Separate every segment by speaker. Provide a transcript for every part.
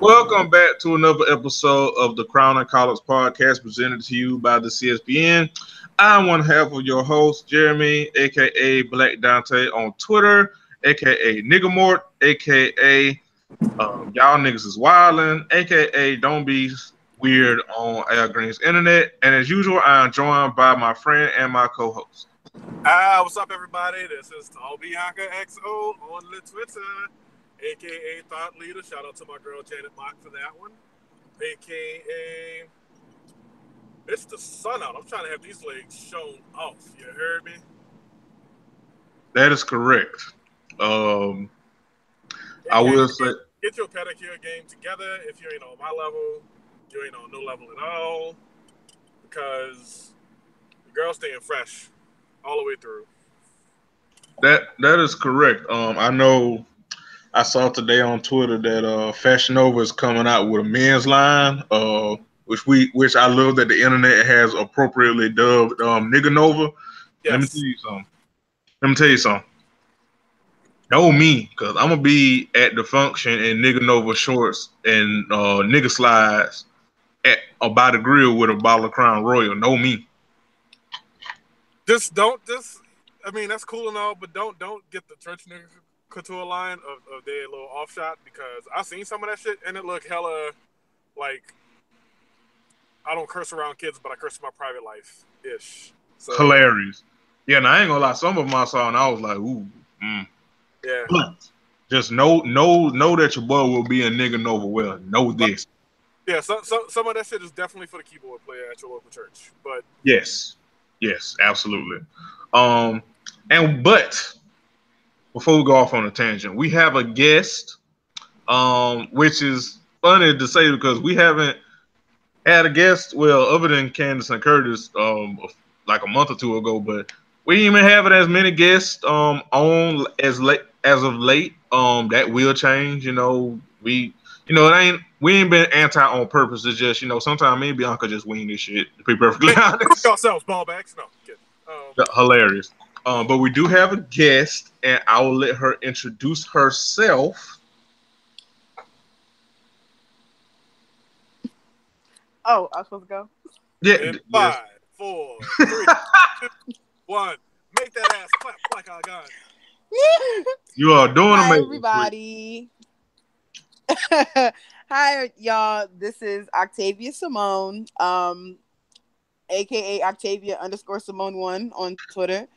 Speaker 1: Welcome back to another episode of the Crown and College podcast presented to you by the CSPN. I'm one half of your host, Jeremy, aka Black Dante on Twitter, aka Niggamort, aka Y'all Niggas is Wildin', aka Don't Be Weird on Al Green's Internet. And as usual, I am joined by my friend and my co host.
Speaker 2: What's up, everybody? This is Tall Bianca XO on the Twitter, aka Thought Leader. Shout out to my girl Janet Mock for that one. Aka it's the sun out. I'm trying to have these legs shown off. You heard me?
Speaker 1: That is correct. I will say,
Speaker 2: get your pedicure game together. If you ain't on my level, you ain't on no level at all. Because the girl's staying fresh all the way through.
Speaker 1: that is correct. I know I saw today on Twitter that Fashion Nova is coming out with a men's line, which I love that the internet has appropriately dubbed Nigga Nova.
Speaker 2: Yes.
Speaker 1: Let me tell you something. Know me, cause I'm gonna be at the function in Nigga Nova shorts and nigga slides by the grill with a bottle of Crown Royal. Know me.
Speaker 2: I mean, that's cool and all, but don't get the church nigga couture line of their little off shot, because I seen some of that shit and it looked hella like I don't curse around kids, but I curse in my private life ish. So,
Speaker 1: hilarious. Yeah, and I ain't gonna lie, some of them I saw and I was like, ooh,
Speaker 2: yeah.
Speaker 1: But just know that your boy will be a Nigga Nova well. Know this.
Speaker 2: Yeah, some of that shit is definitely for the keyboard player at your local church. But
Speaker 1: Yes, absolutely. But before we go off on a tangent, we have a guest, which is funny to say because we haven't had a guest, well, other than Candace and Curtis, like a month or two ago, but we didn't even have it as many guests on as of late. That will change, we ain't been anti on purpose. It's just, sometimes me and Bianca just wing this shit, to be perfectly honest.
Speaker 2: Yourselves, ball bags. No,
Speaker 1: Hilarious. But we do have a guest, and I will let her introduce herself.
Speaker 3: Oh, I was supposed to go?
Speaker 1: Yeah.
Speaker 2: In 5, 4, 3, 2, 1. Make that ass clap like I got it.
Speaker 1: You are doing
Speaker 3: Hi,
Speaker 1: amazing.
Speaker 3: everybody. Hi, y'all. This is Octavia Simone, aka Octavia_Simone1 on Twitter,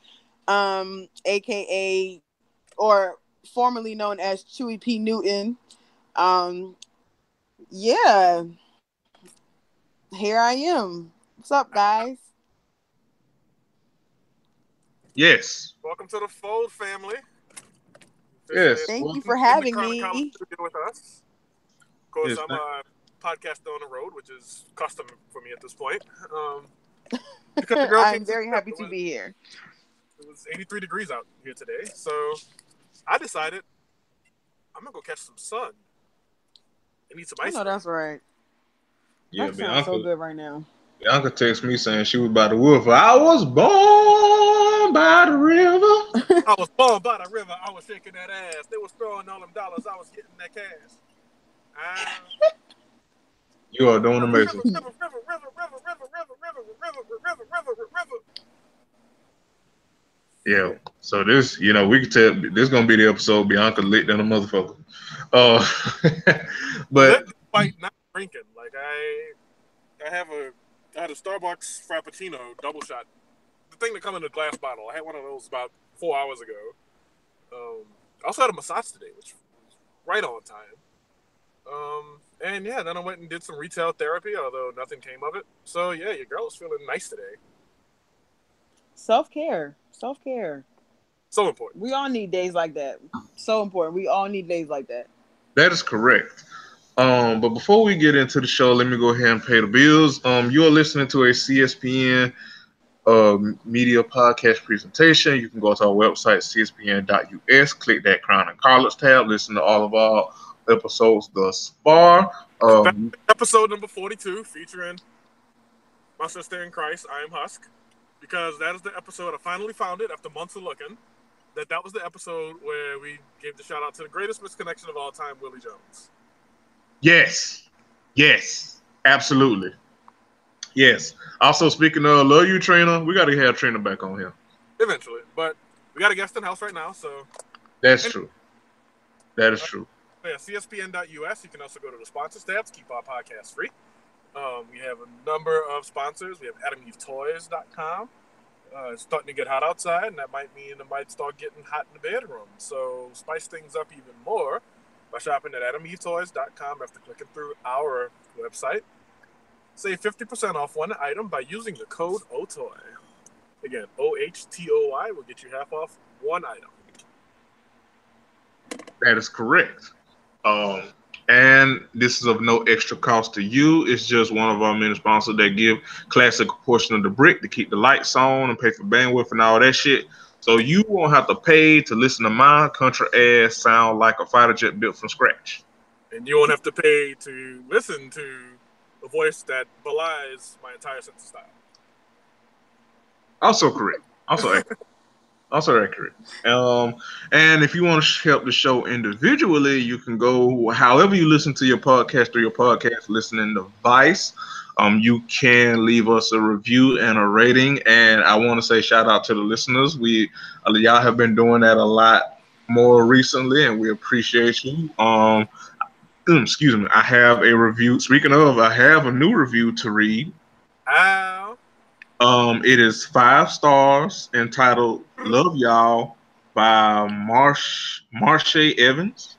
Speaker 3: aka or formerly known as Chewy P. Newton. Yeah. Here I am. What's up, guys?
Speaker 1: Yes.
Speaker 2: Welcome to the Fold family.
Speaker 1: Yes.
Speaker 3: Thank you for having me.
Speaker 2: With us. Of course,
Speaker 1: Yes,
Speaker 2: I'm a podcaster on the road, which is custom for me at this point.
Speaker 3: I'm very happy to be here.
Speaker 2: It was 83 degrees out here today, so I decided I'm gonna go catch some sun and eat some ice cream.
Speaker 3: I know that's right.
Speaker 1: Yeah,
Speaker 3: that sounds so good right now.
Speaker 1: Bianca texted me saying she was by the river. I was born by the river.
Speaker 2: I was born by the river. I was shaking that ass. They was throwing all them dollars. I was getting that cash.
Speaker 1: You are doing amazing.
Speaker 2: River.
Speaker 1: Yeah. So this, we can tell this is gonna be the episode Bianca lit than a motherfucker. But
Speaker 2: fight not drinking. Like I had a Starbucks Frappuccino double shot. The thing that come in a glass bottle. I had one of those about 4 hours ago. I also had a massage today, which was right on time. And yeah, then I went and did some retail therapy, although nothing came of it. So yeah, your girl is feeling nice today.
Speaker 3: Self-care.
Speaker 2: So important.
Speaker 3: We all need days like that. So important. We all need days like that.
Speaker 1: that is correct. But before we get into the show, let me go ahead and pay the bills. You are listening to a CSPN media podcast presentation. You can go to our website, cspn.us, click that Crown and College tab, listen to all of our episodes thus far.
Speaker 2: Episode number 42, featuring my sister in Christ, I Am Husk, because that is the episode I finally found it after months of looking. That was the episode where we gave the shout out to the greatest misconnection of all time, Willie Jones.
Speaker 1: Yes. Yes. Absolutely. Yes. Also, speaking of love you, Trina, we got to have Trina back on here.
Speaker 2: Eventually. But we got a guest in the house right now, so.
Speaker 1: That's true. That is true.
Speaker 2: Yeah, CSPN.us. You can also go to the sponsors tab to keep our podcast free. We have a number of sponsors. We have AdamEveToys.com. It's starting to get hot outside, and that might mean it might start getting hot in the bedroom. So spice things up even more by shopping at AdamEveToys.com after clicking through our website. Save 50% off one item by using the code OTOY. Again, OHTOY will get you half off one item.
Speaker 1: That is correct. And this is of no extra cost to you. It's just one of our many sponsors that give Classic a portion of the brick to keep the lights on and pay for bandwidth and all that shit. So you won't have to pay to listen to my country ass sound like a fighter jet built from scratch.
Speaker 2: And you won't have to pay to listen to a voice that belies my entire sense of style.
Speaker 1: Also correct. Also accurate. Also accurate. And if you want to help the show individually, you can go however you listen to your podcast or your podcast listening device. You can leave us a review and a rating. And I want to say shout out to the listeners. Y'all have been doing that a lot more recently, and we appreciate you. Excuse me. I have a review. Speaking of, I have a new review to read.
Speaker 2: Ow.
Speaker 1: It is 5 stars, entitled "Love Y'all" by Marsha Evans.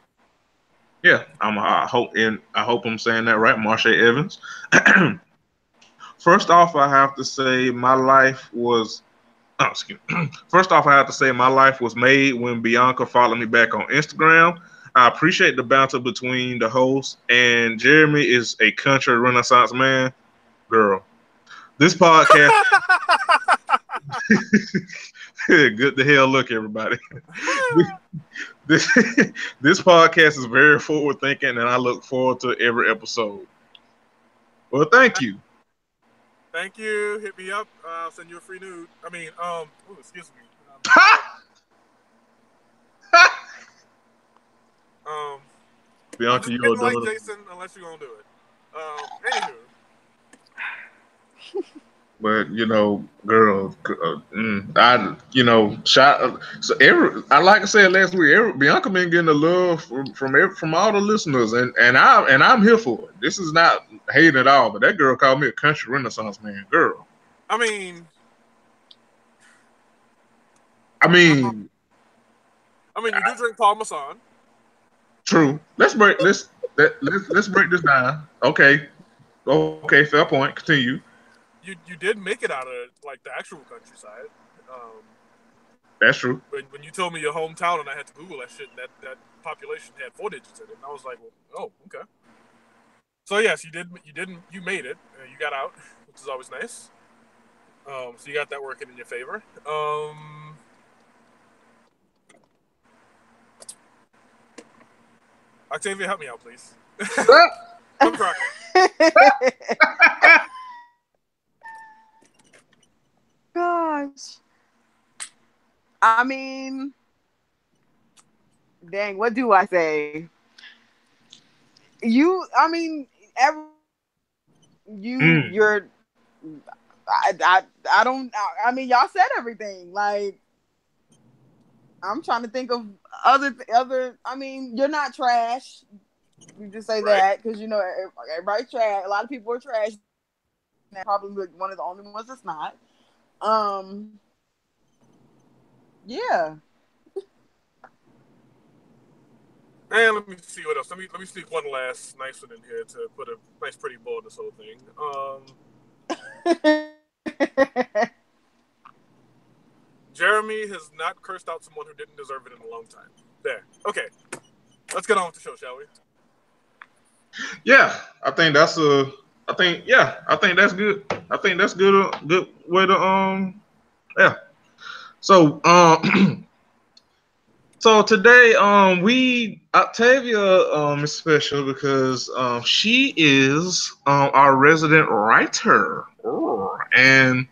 Speaker 1: Yeah, I hope I'm saying that right, Marsha Evans. First off, I have to say my life was. Oh, excuse me. First off, I have to say my life was made when Bianca followed me back on Instagram. I appreciate the banter between the host, and Jeremy is a country renaissance man. Girl. This podcast, good to hell look, everybody. This podcast is very forward thinking, and I look forward to every episode. Well, thank you.
Speaker 2: Thank you. Hit me up. I'll send you a free nude. I mean, excuse me.
Speaker 1: Bianca, you
Speaker 2: don't like Jason unless you're gonna do it. Anywho.
Speaker 1: But girl, like I said last week, Bianca been getting the love from all the listeners, and I'm here for it. This is not hate at all, but that girl called me a country renaissance man, girl.
Speaker 2: I mean, you do drink Parmesan.
Speaker 1: True. Let's break this down. Okay, fair point. Continue.
Speaker 2: You did make it out of like the actual countryside.
Speaker 1: That's true.
Speaker 2: When you told me your hometown and I had to Google that shit, and that population had 4 digits in it, and I was like, well, oh, okay. So yes, you made it. You got out, which is always nice. So you got that working in your favor. Octavia, help me out, please. I'm crying.
Speaker 3: Gosh. I mean, dang, what do I say? You're, I mean, y'all said everything. Like, I'm trying to think of other, I mean, you're not trash. You just say that because, everybody's trash. A lot of people are trash. And probably one of the only ones that's not. Yeah.
Speaker 2: And let me see what else. Let me sneak one last nice one in here to put a nice pretty bow on this whole thing. Jeremy has not cursed out someone who didn't deserve it in a long time. There. Okay. Let's get on with the show, shall we?
Speaker 1: Yeah, I think that's good. I think that's good. I think that's good. A good way to yeah. So so today Octavia is special because she is our resident writer. And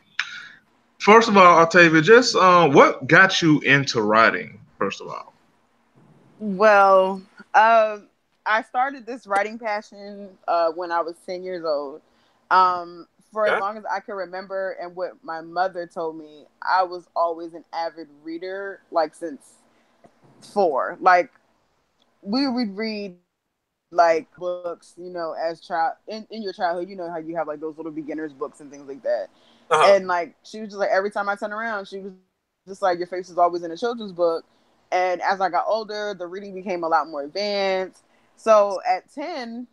Speaker 1: first of all, Octavia, just what got you into writing? First of all.
Speaker 3: Well, I started this writing passion when I was 10 years old. For as long as I can remember, and what my mother told me, I was always an avid reader, like since 4. Like we would read like books, you know, as child in your childhood, you know how you have like those little beginners books and things like that. And like she was just like, every time I turn around, she was just like, your face is always in a children's book. And as I got older, the reading became a lot more advanced. So at 10,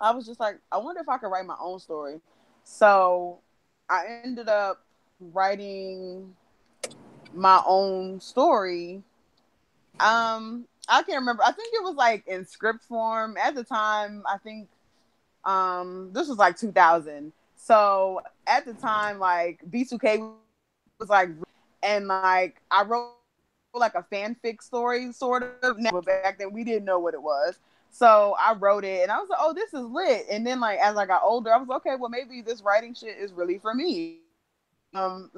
Speaker 3: I was just like, I wonder if I could write my own story. So I ended up writing my own story. I can't remember. I think it was like in script form at the time. I think this was like 2000. So at the time, like B2K was like, and like I wrote like a fanfic story sort of. But back then we didn't know what it was. So I wrote it and I was like, oh, this is lit. And then like as I got older, I was like, okay, well maybe this writing shit is really for me.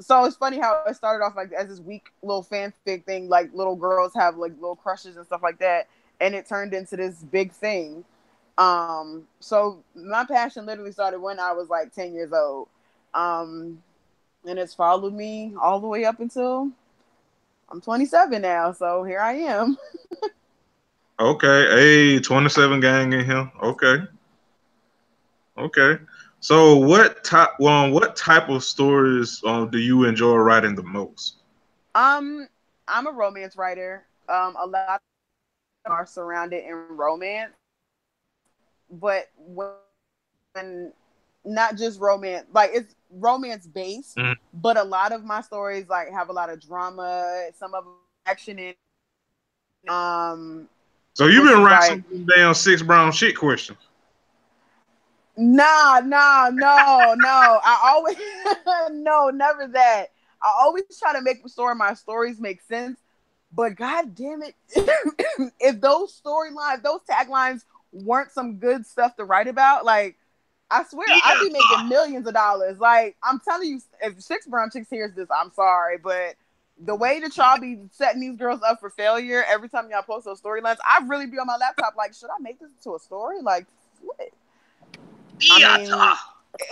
Speaker 3: So it's funny how it started off like as this weak little fanfic thing, like little girls have like little crushes and stuff like that, and it turned into this big thing. So my passion literally started when I was like 10 years old. And it's followed me all the way up until I'm 27 now. So here I am.
Speaker 1: Okay, hey, 27 gang in here. Okay. Okay. So what type of stories do you enjoy writing the most?
Speaker 3: I'm a romance writer. A lot are surrounded in romance, but when not just romance, like it's romance based, but a lot of my stories like have a lot of drama, some of them action in.
Speaker 1: So you've been writing some damn 6 brown shit questions.
Speaker 3: Nah, no. I always no, never that. I always try to make my stories make sense. But god damn it, if those storylines, those taglines weren't some good stuff to write about, like I swear I'd be making millions of dollars. Like I'm telling you, if 6 Brown Chicks hears this, I'm sorry, but the way that y'all be setting these girls up for failure every time y'all post those storylines, I really be on my laptop like, should I make this into a story? Like, what? I mean,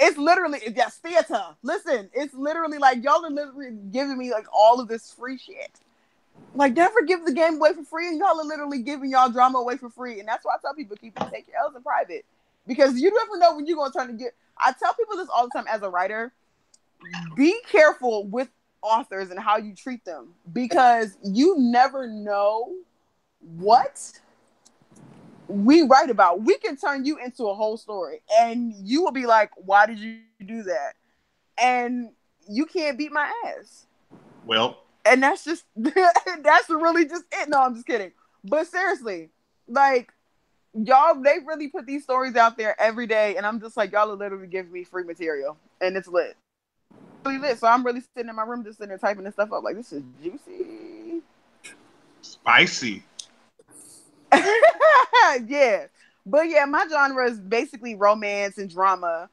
Speaker 3: it's literally theater. Listen, it's literally like y'all are literally giving me like all of this free shit. Like, never give the game away for free, and y'all are literally giving y'all drama away for free. And that's why I tell people, take your L's in private, because you never know when you're gonna turn to get. I tell people this all the time as a writer: be careful with authors and how you treat them, because you never know what we write about. We can turn you into a whole story, and you will be like, "Why did you do that?" And you can't beat my ass.
Speaker 1: Well.
Speaker 3: And that's just, that's really just it. No, I'm just kidding. But seriously, like, y'all, they really put these stories out there every day. And I'm just like, y'all are literally giving me free material. And it's lit. Really lit. So I'm really sitting in my room just sitting there typing this stuff up. Like, this is juicy.
Speaker 1: Spicy.
Speaker 3: Yeah. But yeah, my genre is basically romance and drama.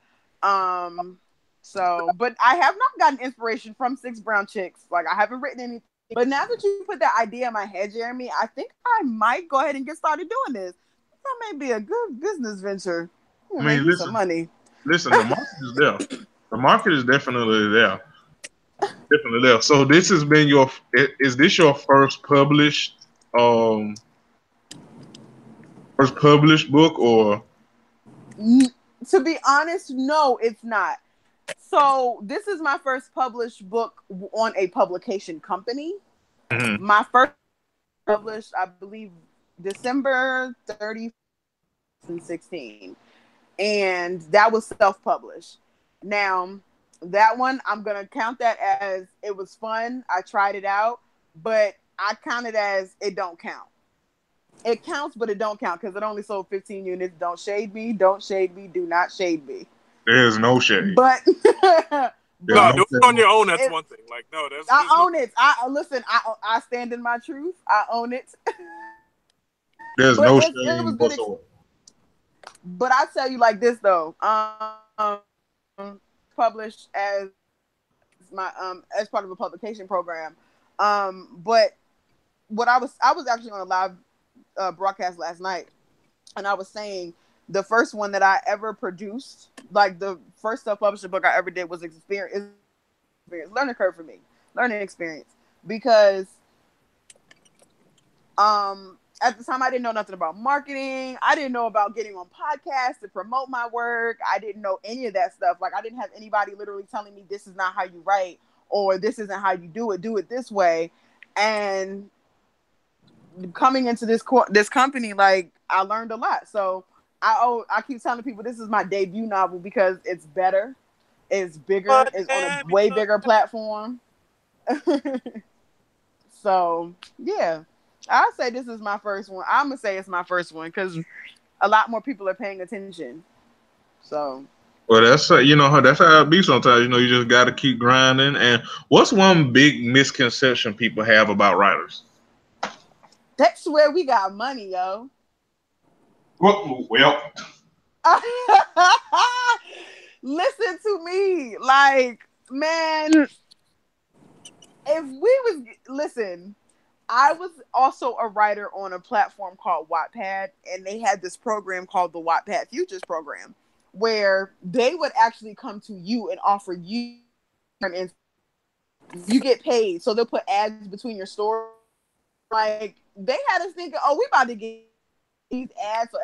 Speaker 3: So, but I have not gotten inspiration from 6 Brown Chicks. Like, I haven't written anything. But now that you put that idea in my head, Jeremy, I think I might go ahead and get started doing this. That may be a good business venture.
Speaker 1: I mean, listen, some money. Listen, the market is there. The market is definitely there. Definitely there. So this has been is this your first published book, or?
Speaker 3: To be honest, no, it's not. So this is my first published book on a publication company. Mm-hmm. My first published, I believe, December 30th, 2016. And that was self-published. Now, that one, I'm going to count that as it was fun. I tried it out, but I count it as it don't count. It counts, but it don't count because it only sold 15 units. Don't shade me. Don't shade me. Do not shade me.
Speaker 1: There's no shade.
Speaker 3: But
Speaker 2: no, do it on your own. That's one thing. Like, no,
Speaker 3: I own it. Listen. I stand in my truth. I own it.
Speaker 1: There's no shade whatsoever.
Speaker 3: But I tell you like this though. Published as my as part of a publication program. But what I was actually on a live broadcast last night, and I was saying the first one that I ever produced, like the first self-publishing book I ever did, was experience learning curve for me, learning experience, because at the time I didn't know nothing about marketing. I didn't know about getting on podcasts to promote my work. I didn't know any of that stuff. Like I didn't have anybody literally telling me this is not how you write, or this isn't how you do it this way. And coming into this company, like I learned a lot. So I keep telling people this is my debut novel because it's better, it's bigger, it's on a way bigger platform. So yeah, I say this is my first one. I'm gonna say it's my first one because a lot more people are paying attention. So
Speaker 1: Well, that's that's how it be sometimes. You just got to keep grinding. And what's one big misconception people have about writers?
Speaker 3: that's where we got money, yo.
Speaker 1: Well,
Speaker 3: Listen to me, like, man, if we was listen, I was also a writer on a platform called Wattpad, and they had this program called the Wattpad Futures Program, where they would actually come to you and offer you, and you get paid. So they'll put ads between your story. Like they had us thinking, oh, we about to get these ads. So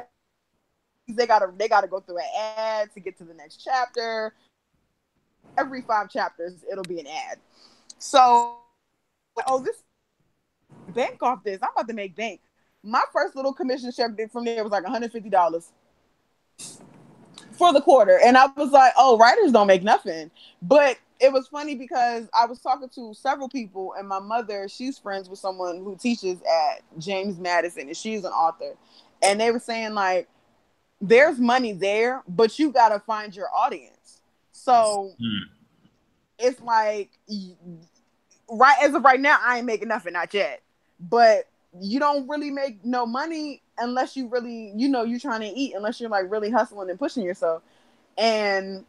Speaker 3: they gotta go through an ad to get to the next chapter. Every 5 chapters, it'll be an ad. So, oh, this bank off this. I'm about to make bank. My first little commission check from there was like $150 for the quarter. And I was like, oh, writers don't make nothing. But it was funny because I was talking to several people, and my mother, she's friends with someone who teaches at James Madison, and she's an author. And they were saying, like, there's money there, but you got to find your audience. So it's like, right as of right now, I ain't making nothing, not yet. But you don't really make no money unless you really, you're trying to eat, unless you're like really hustling and pushing yourself. And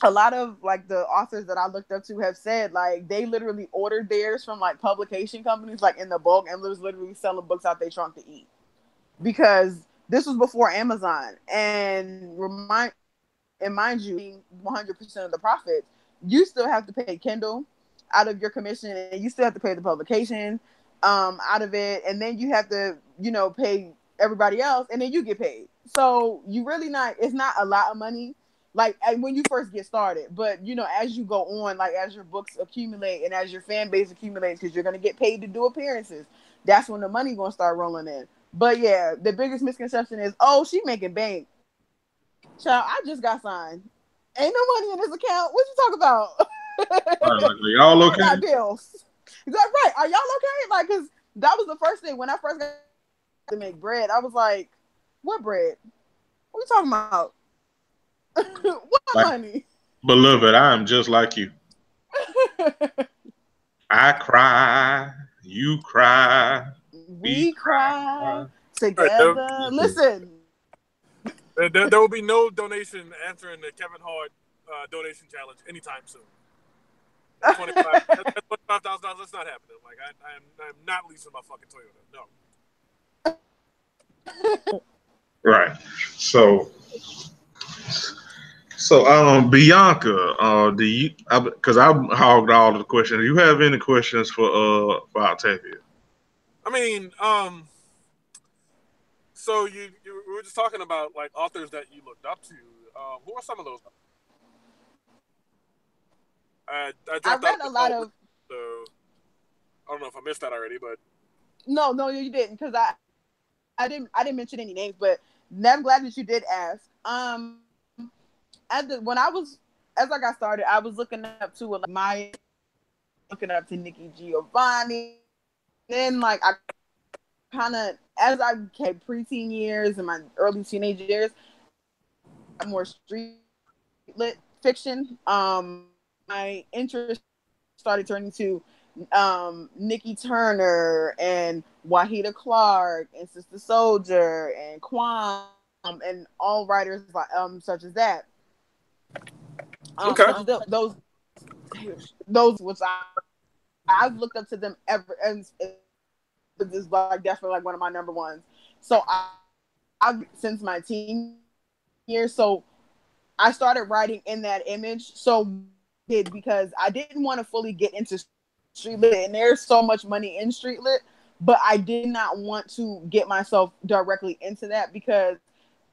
Speaker 3: a lot of like the authors that I looked up to have said like they literally ordered theirs from like publication companies like in the bulk and was literally selling books out their trunk to eat, because this was before Amazon. And mind you, 100% of the profits, you still have to pay Kindle out of your commission, and you still have to pay the publication out of it, and then you have to pay everybody else, and then you get paid. So you really it's not a lot of money like when you first get started, but as you go on, like as your books accumulate and as your fan base accumulates, because you're going to get paid to do appearances, that's when the money going to start rolling in. But yeah, the biggest misconception is, oh, she making bank. Child, I just got signed. Ain't no money in this account. What you talk about?
Speaker 1: Are y'all okay?
Speaker 3: I got bills. Is that right? Are y'all okay? Like, cause that was the first thing when I first got to make bread. I was like, what bread? What are you talking about? What money?
Speaker 1: Beloved, I am just like you. I cry, you cry,
Speaker 3: we cry together. Right, listen.
Speaker 2: There will be no donation answering the Kevin Hart donation challenge anytime soon. $25,000. That's not happening. Like I'm not leasing my fucking Toyota. No.
Speaker 1: Right. So Bianca, do you? Because I hogged all of the questions. Do you have any questions for Octavia?
Speaker 2: I mean, so we were just talking about like authors that you looked up to. Who are some of those? I read a lot of. So I don't know if I missed that already, but
Speaker 3: no, you didn't, because I didn't mention any names, but I'm glad that you did ask. As I got started, I was looking up to looking up to Nikki Giovanni. Then like I kind of, as I became preteen years and my early teenage years, more street lit fiction. My interest started turning to Nikki Turner and Wahida Clark and Sister Soldier and Kwam and all writers like such as that.
Speaker 2: Okay.
Speaker 3: Those was I've looked up to them ever, and it's like definitely like one of my number ones. So since my teen years, so I started writing in that image. So because I didn't want to fully get into street lit, and there's so much money in street lit, but I did not want to get myself directly into that because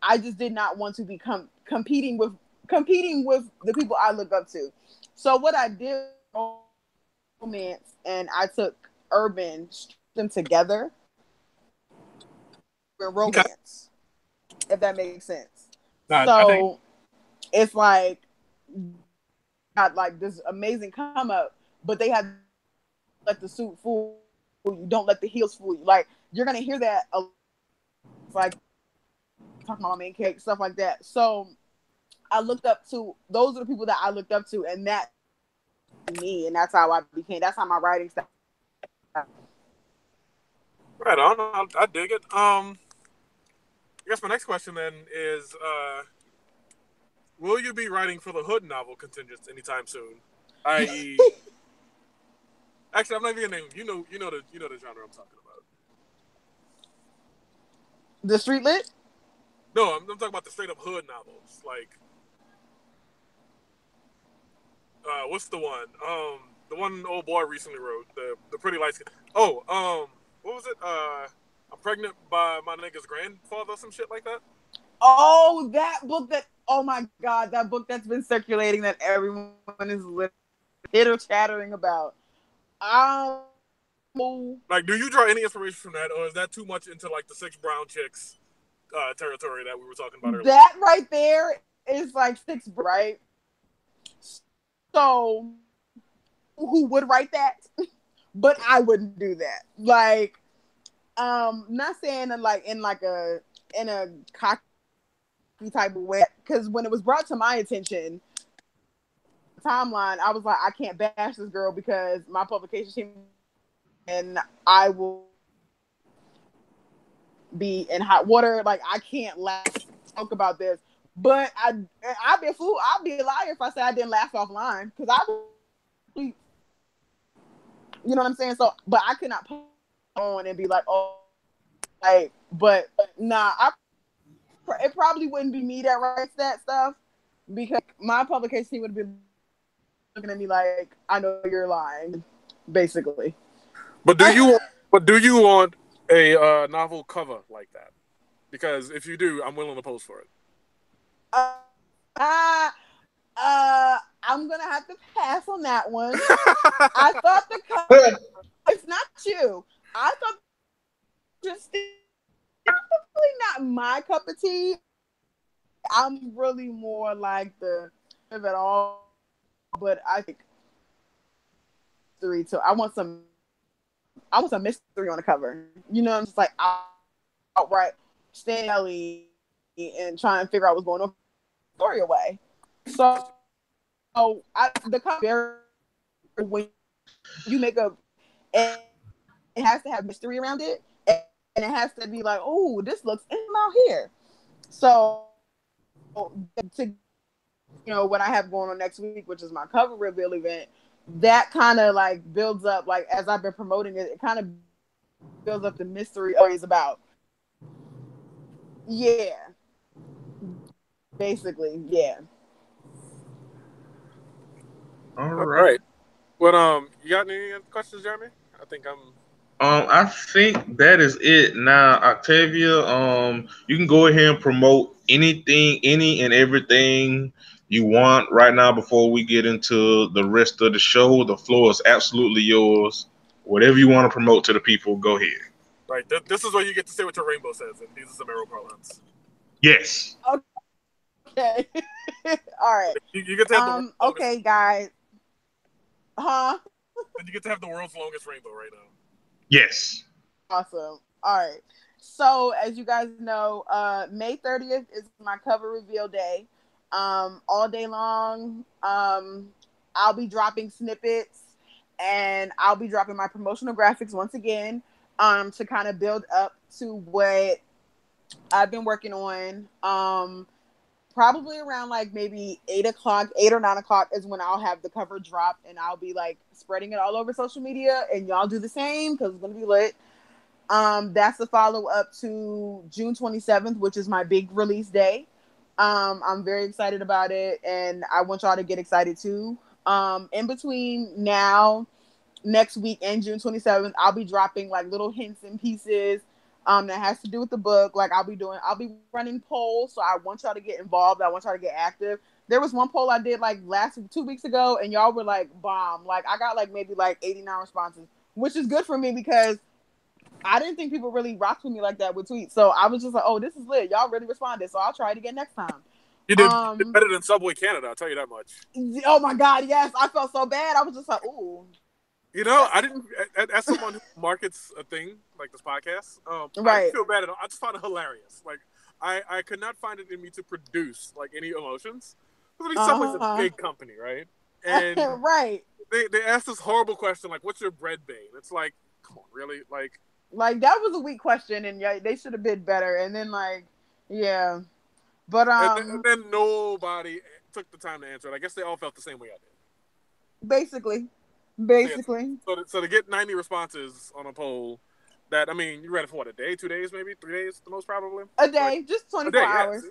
Speaker 3: I just did not want to become competing with the people I look up to. So what I did romance, and I took urban, them together with romance, if that makes sense. So it's like got like this amazing come up, but they have let the suit fool you. Don't let the heels fool you. Like you're gonna hear that like talking about my main character, stuff like that. So I looked up to those are the people that I looked up to, and that me, and that's how I became. That's how my writing started.
Speaker 2: Right on. I dig it. I guess my next question then is, will you be writing for the Hood novel contingents anytime soon? I.e., actually, I'm not even gonna name. You know the genre I'm talking about.
Speaker 3: The street lit?
Speaker 2: No, I'm talking about the straight up Hood novels. Like, what's the one? The one old boy recently wrote, the pretty light skin. Oh, what was it? I'm pregnant by my nigga's grandfather, or some shit like that.
Speaker 3: Oh, that book that. Oh my god, that book that's been circulating that everyone is little chattering about.
Speaker 2: Like, do you draw any inspiration from that, or is that too much into like the Six Brown Chicks territory that we were talking about earlier?
Speaker 3: That right there is like six, right? So, who would write that? But I wouldn't do that. Like, not saying that like in a cocky type of way, because when it was brought to my attention, timeline, I was like, I can't bash this girl because my publication team and I will be in hot water. Like, I can't talk about this. But I'd be a fool. I'd be a liar if I said I didn't laugh offline because I would, you know what I'm saying? So, but I could not put on and be like, oh, like, but nah, it probably wouldn't be me that writes that stuff because my publication team would be looking at me like, I know you're lying, basically.
Speaker 2: But do you want a novel cover like that? Because if you do, I'm willing to post for it.
Speaker 3: I'm gonna have to pass on that one. I thought the cover. It's not you. I thought just probably not my cup of tea. I'm really more like the of it all, but I think mystery too. I want some mystery on the cover. You know, I'm just like outright Stanley and try and figure out what's going on story away. So the cover when you make it has to have mystery around it, and it has to be like, oh, this looks out here. So to what I have going on next week, which is my cover reveal event, that kind of like builds up, like as I've been promoting it, it kind of builds up the mystery always about. Yeah. Basically, yeah.
Speaker 1: All right.
Speaker 2: Well, you got any questions, Jeremy?
Speaker 1: I think that is it now, Octavia. You can go ahead and promote anything, any and everything you want right now before we get into the rest of the show. The floor is absolutely yours. Whatever you want to promote to the people, go ahead.
Speaker 2: Right. This is where you get to say what your rainbow says, and these are some arrow parlance.
Speaker 1: Yes.
Speaker 3: Okay. All right.
Speaker 2: You get to have the
Speaker 3: okay, guys. Huh?
Speaker 2: And you get to have the world's longest rainbow right now.
Speaker 1: Yes.
Speaker 3: Awesome. All right. So as you guys know, May 30th is my cover reveal day. All day long, I'll be dropping snippets and I'll be dropping my promotional graphics once again, to kind of build up to what I've been working on. Probably around like maybe 8 or 9 o'clock is when I'll have the cover dropped, and I'll be like spreading it all over social media, and y'all do the same because it's gonna be lit. That's a follow up to June 27th, which is my big release day. I'm very excited about it, and I want y'all to get excited too. In between now, next week, and June 27th, I'll be dropping like little hints and pieces that has to do with the book. Like I'll be running polls, so I want y'all to get involved. I want y'all to get active. There was one poll I did like last 2 weeks ago, and y'all were like bomb. Like I got like maybe like 89 responses, which is good for me because I didn't think people really rocked with me like that with tweets. So I was just like, oh, this is lit. Y'all really responded. So I'll try it again next time.
Speaker 2: You did better than Subway Canada, I'll tell you that much.
Speaker 3: Oh my God, yes. I felt so bad. I was just like, ooh.
Speaker 2: You know, I didn't, as someone who markets a thing like this podcast, I didn't feel bad at all. I just found it hilarious. Like, I could not find it in me to produce, like, any emotions. Because, I mean, Subway's a big company, right? And
Speaker 3: right.
Speaker 2: They asked this horrible question, like, what's your bread bane? It's like, come on, really? Like,
Speaker 3: that was a weak question, and yeah, they should have been better. And then, like, yeah. But,
Speaker 2: and then nobody took the time to answer it. I guess they all felt the same way I did.
Speaker 3: Basically.
Speaker 2: So to get 90 responses on a poll, that, I mean, you read it for what, a day, 2 days, maybe 3 days, the most probably.
Speaker 3: A day, like, just 24 hours.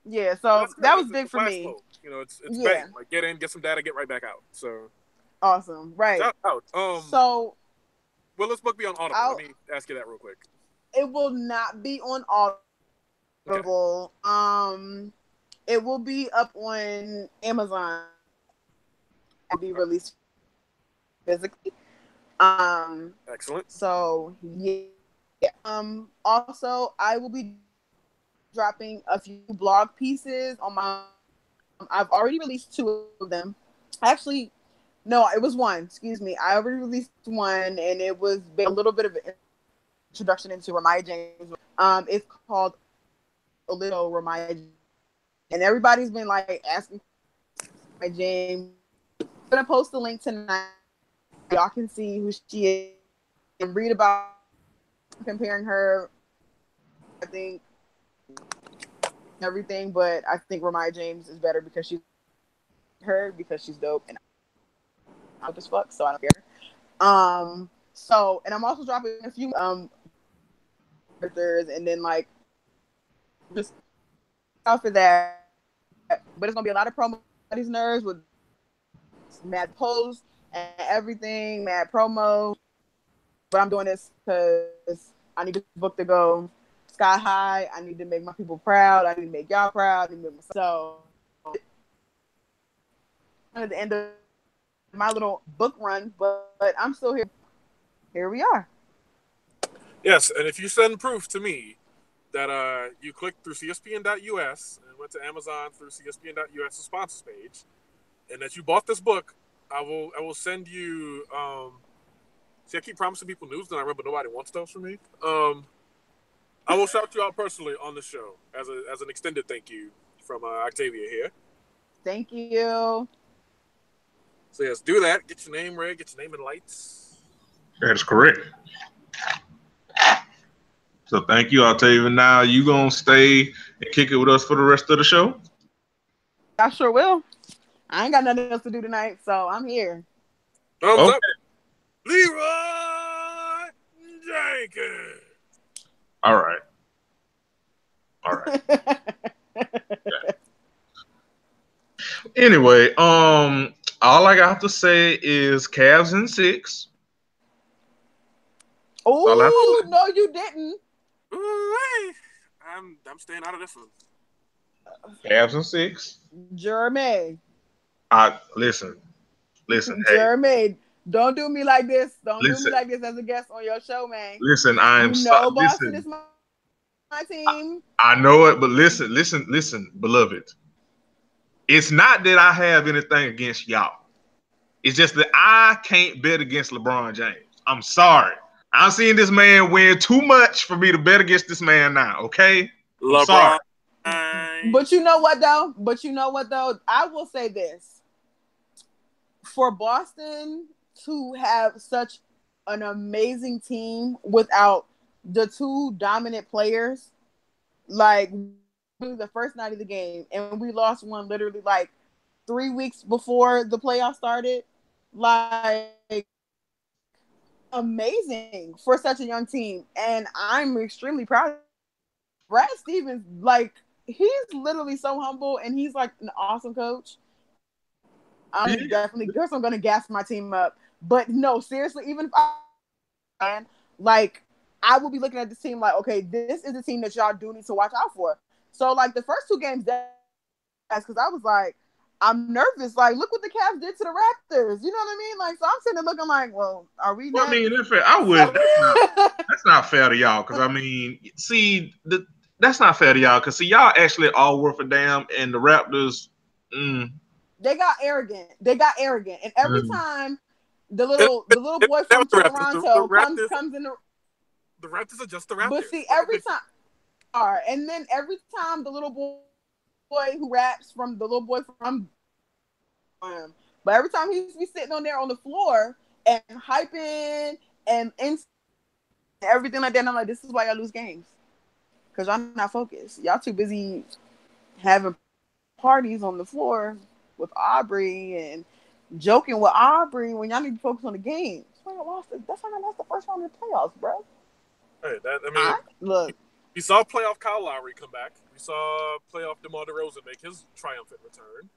Speaker 3: Yeah, so that was big for me.
Speaker 2: Poll. You know, it's bang. Like get in, get some data, get right back out. So
Speaker 3: awesome, right?
Speaker 2: Shout out.
Speaker 3: So
Speaker 2: will this book be on Audible? Let me ask you that real quick.
Speaker 3: It will not be on Audible. Okay. It will be up on Amazon and be released physically.
Speaker 2: Excellent.
Speaker 3: So yeah. Also, I will be dropping a few blog pieces on my. I've already released 2 of them. Actually, no, it was 1. Excuse me. I already released 1, and it was a little bit of an introduction into Ramaya James. It's called A Little Ramaya James. And everybody's been like asking Ramaya James. I'm gonna post the link tonight. Y'all can see who she is and read about comparing her. I think everything, but I think Ramaya James is better because she's dope and out as fuck, so I don't care. So, and I'm also dropping a few characters, and then like just out for that. But it's gonna be a lot of promo these nerds with mad posts and everything, mad promo. But I'm doing this because I need this book to go sky high. I need to make my people proud. I need to make y'all proud. I need to make myself. So at the end of my little book run, but I'm still here. Here we are.
Speaker 2: Yes, and if you send proof to me that you clicked through CSPN.us and went to Amazon through CSPN.us' sponsors page, and that you bought this book, I will send you. See, I keep promising people news, then I remember nobody wants those from me. I will shout you out personally on the show as an extended thank you from Octavia here.
Speaker 3: Thank you.
Speaker 2: So yes, do that. Get your name read. Get your name in lights.
Speaker 1: That is correct. So thank you, Octavia. Now you gonna stay and kick it with us for the rest of the show?
Speaker 3: I sure will. I ain't got nothing else to do tonight, so I'm here.
Speaker 2: Thumbs up, Leroy Jenkins.
Speaker 1: All right. Okay. Anyway, all I got to say is Cavs in 6.
Speaker 3: Oh no, you didn't.
Speaker 2: Ooh, I'm staying out of this one.
Speaker 1: Cavs in 6.
Speaker 3: Jeremy.
Speaker 1: Listen.
Speaker 3: Jeremy, hey. Don't do me like this. Don't do me like this as a guest on your show, man.
Speaker 1: Listen,
Speaker 3: Boston is my team.
Speaker 1: I know it, but listen, beloved. It's not that I have anything against y'all. It's just that I can't bet against LeBron James. I'm sorry. I'm seeing this man win too much for me to bet against this man now, okay? I'm sorry.
Speaker 3: But you know what, though? I will say this. For Boston to have such an amazing team without the 2 dominant players, like the first night of the game, and we lost one literally like 3 weeks before the playoffs started. Like, amazing for such a young team, and I'm extremely proud. Brad Stevens, like, he's literally so humble, and he's like an awesome coach. I'm definitely, because I'm gonna gas my team up, but no, seriously, even if I, like, I will be looking at this team like, okay, this is a team that y'all do need to watch out for. So, like, the first two games, because I was like, I'm nervous. Like, look what the Cavs did to the Raptors. You know what I mean? Like, so I'm sitting there looking like, well, are we
Speaker 1: Well,
Speaker 3: not?
Speaker 1: I mean, I would. That's not fair to y'all, because I mean, see, that's not fair to y'all, because see, y'all actually all worth a damn, and the Raptors.
Speaker 3: They got arrogant. And every time the little boy
Speaker 2: That was
Speaker 3: from
Speaker 2: the Raptors.
Speaker 3: Toronto comes in
Speaker 2: the Raptors are just the Raptors.
Speaker 3: But see, every time, and then every time the little boy who raps from the little boy from, but every time he's be sitting on there on the floor and hyping and everything like that, and I'm like, this is why y'all lose games, because y'all not focused. Y'all too busy having parties on the floor with Aubrey and joking with Aubrey when y'all need to focus on the game. That's why I lost the first round of the playoffs, bro.
Speaker 2: Hey,
Speaker 3: look.
Speaker 2: We saw playoff Kyle Lowry come back. We saw playoff DeMar DeRozan make his triumphant return.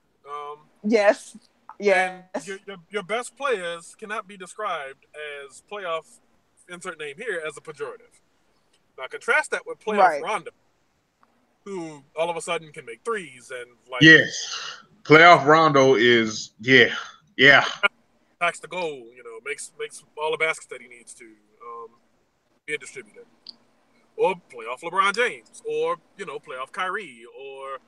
Speaker 3: Yes.
Speaker 2: Your best players cannot be described as playoff, insert name here, as a pejorative. Now contrast that with playoff Rondo, who all of a sudden can make threes and like.
Speaker 1: Yes, playoff Rondo is
Speaker 2: Packs the goal, makes all the baskets that he needs to be a distributor. Or playoff LeBron James, or playoff Kyrie, or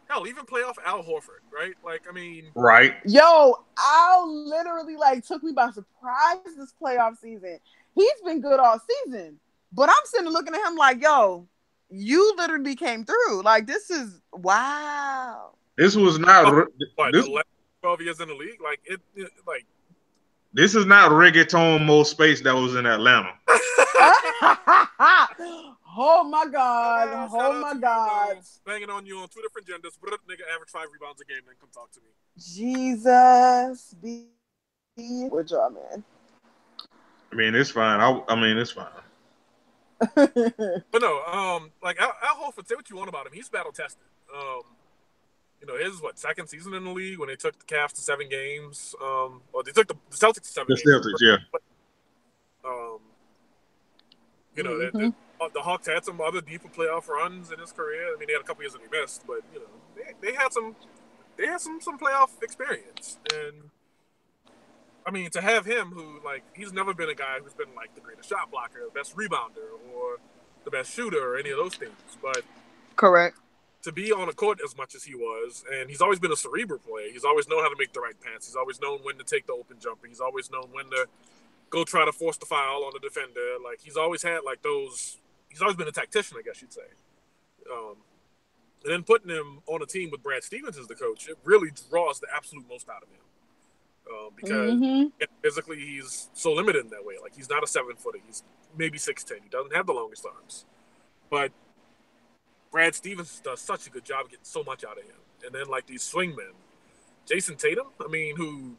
Speaker 2: hell, even playoff Al Horford, right? Like, I mean,
Speaker 1: right?
Speaker 3: Yo, Al literally took me by surprise this playoff season. He's been good all season, but I'm sitting looking at him like, yo, you literally came through. Like, this is wow.
Speaker 1: This was not
Speaker 2: 12 years in the league. Like like.
Speaker 1: This is not reggaeton Mo Space that was in Atlanta.
Speaker 3: Oh my god! Oh my god!
Speaker 2: Banging on you on two different genders. But nigga average 5 rebounds a game. Then come talk to me.
Speaker 3: Jesus, be with y'all, man.
Speaker 2: I mean, it's fine.
Speaker 1: It's fine.
Speaker 2: But no, like Al Horford, say what you want about him. He's battle tested. His second season in the league when they took the Cavs to 7 games. Or they took the Celtics to 7 games.
Speaker 1: The Celtics, yeah.
Speaker 2: The Hawks had some other deeper playoff runs in his career. I mean, they had a couple years that he missed, but they had some playoff experience. And I mean, to have him, who he's never been a guy who's been the greatest shot blocker, the best rebounder, or the best shooter, or any of those things, but
Speaker 3: correct.
Speaker 2: To be on a court as much as he was, and he's always been a cerebral player. He's always known how to make the right pass. He's always known when to take the open jumper. He's always known when to go try to force the foul on the defender. Like, he's always had those. He's always been a tactician, I guess you'd say. And then putting him on a team with Brad Stevens as the coach, it really draws the absolute most out of him. Because physically he's so limited in that way. Like, he's not a 7-footer. He's maybe 6'10". He doesn't have the longest arms. But Brad Stevens does such a good job getting so much out of him. And then, these swingmen. Jason Tatum, I mean, who,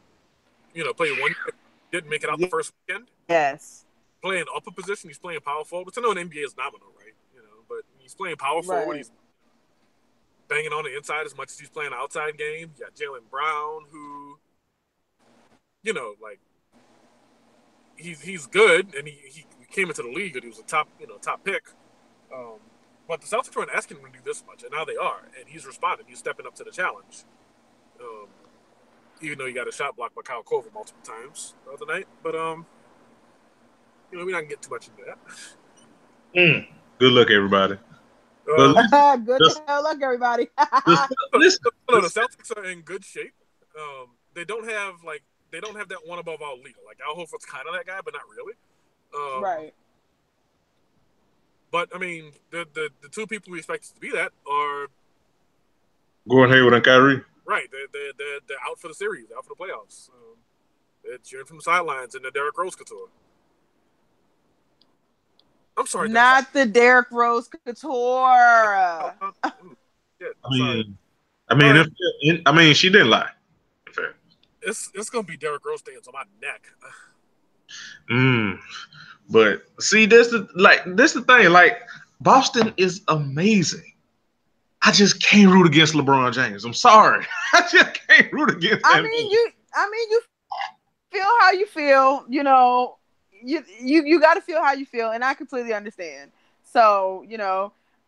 Speaker 2: played one year, didn't make it out the first weekend.
Speaker 3: Yes.
Speaker 2: Playing upper position, he's playing power forward. Which I know in the NBA is nominal, right? But he's playing power forward. He's banging on the inside as much as he's playing outside game. You got Jaylen Brown, who, he's good, and he came into the league and he was a top pick. But the Celtics weren't asking him to do this much, and now they are, and he's responded. He's stepping up to the challenge. Even though he got a shot blocked by Kyle Korver multiple times the other night, but we're not gonna get too much into that.
Speaker 1: Good luck, everybody.
Speaker 3: Good luck, everybody.
Speaker 2: Listen, the Celtics are in good shape. They don't have that one above all leader. Like, Al Horford's kind of that guy, but not really.
Speaker 3: Right.
Speaker 2: But I mean, the two people we expect to be that are
Speaker 1: Gordon Hayward and Kyrie.
Speaker 2: Right. They're out for the series, out for the playoffs. They're cheering from the sidelines in the Derrick Rose couture. I'm sorry.
Speaker 3: Not the Derrick Rose couture.
Speaker 1: She didn't lie.
Speaker 2: It's gonna be Derrick Rose stands on my neck.
Speaker 1: But see, this the thing. Like Boston is amazing. I just can't root against LeBron James. I'm sorry. I just can't root against
Speaker 3: I
Speaker 1: him.
Speaker 3: mean, you feel how you feel. You know, you got to feel how you feel, and I completely understand. So,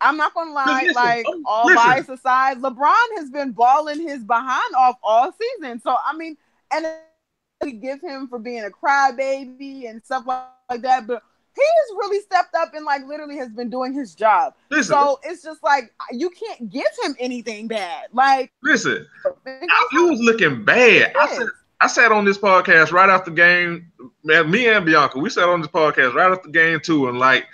Speaker 3: I'm not gonna lie. Like, all bias aside, LeBron has been balling his behind off all season. So, I mean, and we give him for being a crybaby and stuff like that, but he has really stepped up and like literally has been doing his job. So it's just like you can't give him anything bad. Like,
Speaker 1: listen, he was looking bad. I sat on this podcast right after the game. Man, me and Bianca, we sat on this podcast right after the game too, and like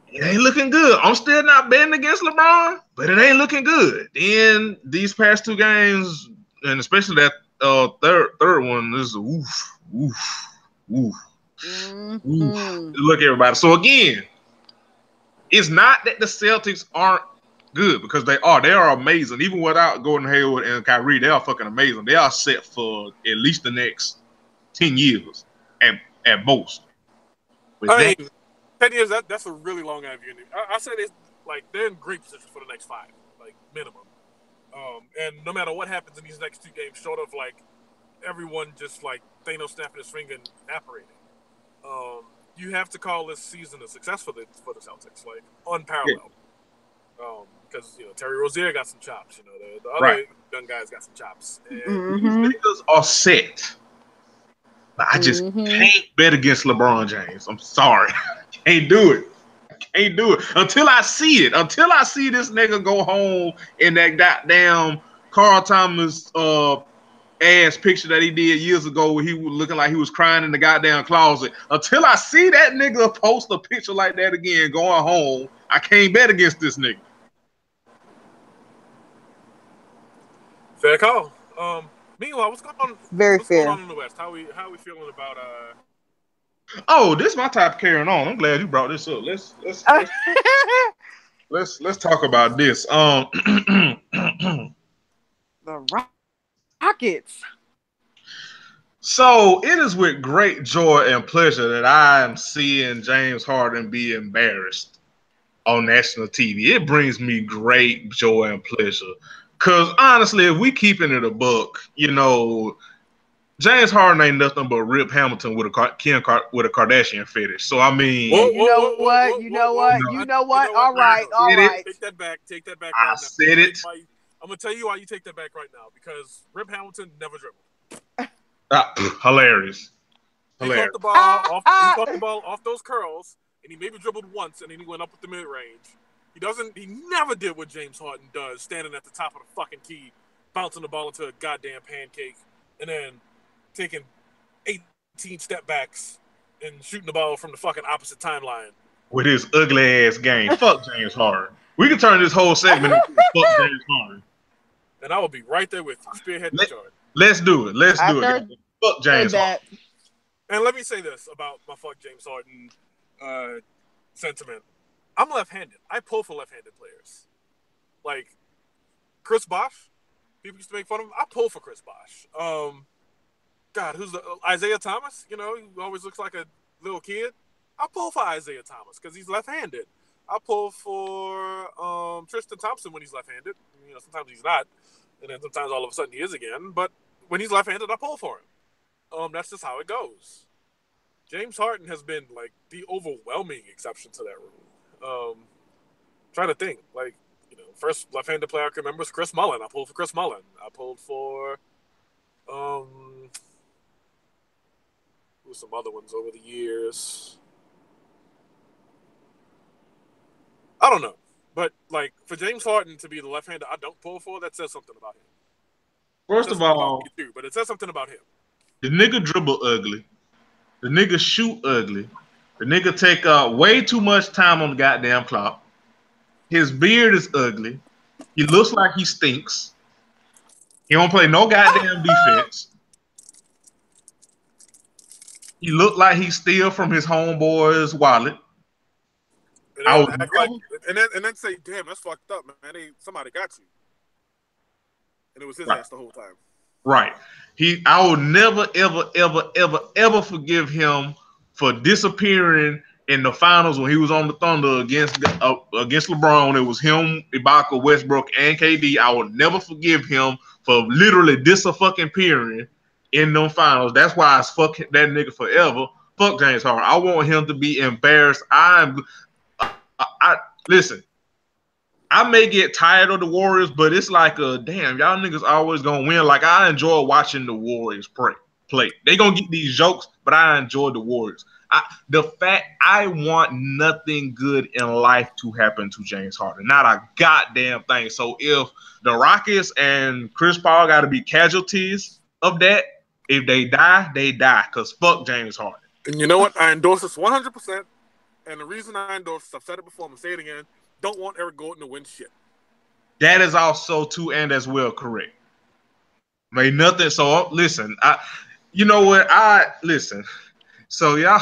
Speaker 1: it ain't looking good. I'm still not betting against LeBron, but it ain't looking good. Then these past two games, and especially that third one, is oof. Look, everybody. So again, it's not that the Celtics aren't good, because they are. They are amazing. Even without Gordon Hayward and Kyrie, they are fucking amazing. They are set for at least the next 10 years at most.
Speaker 2: I mean, 10 years, that's a really long ass view. I say this, like, they're in great position for the next 5, like, minimum. And no matter what happens in these next 2 games, short of, like, everyone just, like, Thanos snapping his finger and evaporating, you have to call this season a success for the Celtics, like, unparalleled. Because, Terry Rozier got some chops, the other young guys got some chops. And
Speaker 1: these niggas are set. I just can't bet against LeBron James. I'm sorry. Can't do it. Can't do it. Until I see it. Until I see this nigga go home in that goddamn Carl Thomas ass picture that he did years ago where he was looking like he was crying in the goddamn closet. Until I see that nigga post a picture like that again going home, I can't bet against this nigga.
Speaker 2: Fair call. Meanwhile, what's going on?
Speaker 3: Very
Speaker 2: what's
Speaker 3: fair.
Speaker 2: Going on in the West? How we feeling about
Speaker 1: Oh, this is my type carrying on. I'm glad you brought this up. Let's talk about this.
Speaker 3: The Rockets.
Speaker 1: So it is with great joy and pleasure that I am seeing James Harden be embarrassed on national TV. It brings me great joy and pleasure. Because honestly, if we keeping it a buck, James Harden ain't nothing but Rip Hamilton with a Kardashian fetish. So I mean,
Speaker 3: You know what? All right.
Speaker 2: Take that back.
Speaker 1: I said it.
Speaker 2: I'm gonna tell you why you take that back right now, because Rip Hamilton never dribbled.
Speaker 1: Hilarious.
Speaker 2: He caught the ball off those curls, and he maybe dribbled once, and then he went up with the mid range. He never did what James Harden does, standing at the top of the fucking key, bouncing the ball into a goddamn pancake, and then taking 18 step backs and shooting the ball from the fucking opposite timeline.
Speaker 1: With his ugly ass game. Fuck James Harden. We can turn this whole segment into fuck James Harden.
Speaker 2: And I will be right there with you, spearheading the charge.
Speaker 1: Let's do it. Fuck James Harden.
Speaker 2: And let me say this about my fuck James Harden sentiment. I'm left-handed. I pull for left-handed players. Like Chris Bosh. People used to make fun of him. I pull for Chris Bosh. God, who's Isaiah Thomas? He always looks like a little kid. I pull for Isaiah Thomas because he's left-handed. I pull for Tristan Thompson when he's left-handed. Sometimes he's not, and then sometimes all of a sudden he is again. But when he's left-handed, I pull for him. That's just how it goes. James Harden has been like the overwhelming exception to that rule. Trying to think, first left-handed player I can remember is Chris Mullin. I pulled for Chris Mullin. I pulled for who's some other ones over the years. I don't know. But, for James Harden to be the left-hander I don't pull for, that says something about him.
Speaker 1: First of all,
Speaker 2: but it says something about him.
Speaker 1: The nigga dribble ugly. The nigga shoot ugly. The nigga take way too much time on the goddamn clock. His beard is ugly. He looks like he stinks. He don't play no goddamn defense. He looked like he steal from his homeboy's wallet.
Speaker 2: And then say, damn, that's fucked up, man. Somebody got you. And it was his ass the whole time.
Speaker 1: Right. I will never, ever, ever, ever, ever forgive him for disappearing in the finals when he was on the Thunder against LeBron. It was him, Ibaka, Westbrook, and KD. I will never forgive him for literally disappearing in them finals. That's why I fuck that nigga forever. Fuck James Harden. I want him to be embarrassed. I listen. I may get tired of the Warriors, but it's like damn, y'all niggas always gonna win. Like I enjoy watching the Warriors play. They gonna get these jokes, but I enjoy the Warriors. The fact I want nothing good in life to happen to James Harden, not a goddamn thing. So if the Rockets and Chris Paul got to be casualties of that, if they die, they die. Cause fuck James Harden.
Speaker 2: And you know what? I endorse this 100%. And the reason I endorse this, I've said it before, I'm gonna say it again. Don't want Eric Gordon to win shit.
Speaker 1: That is also too and as well correct. Made nothing. So listen, you know what? Listen. So y'all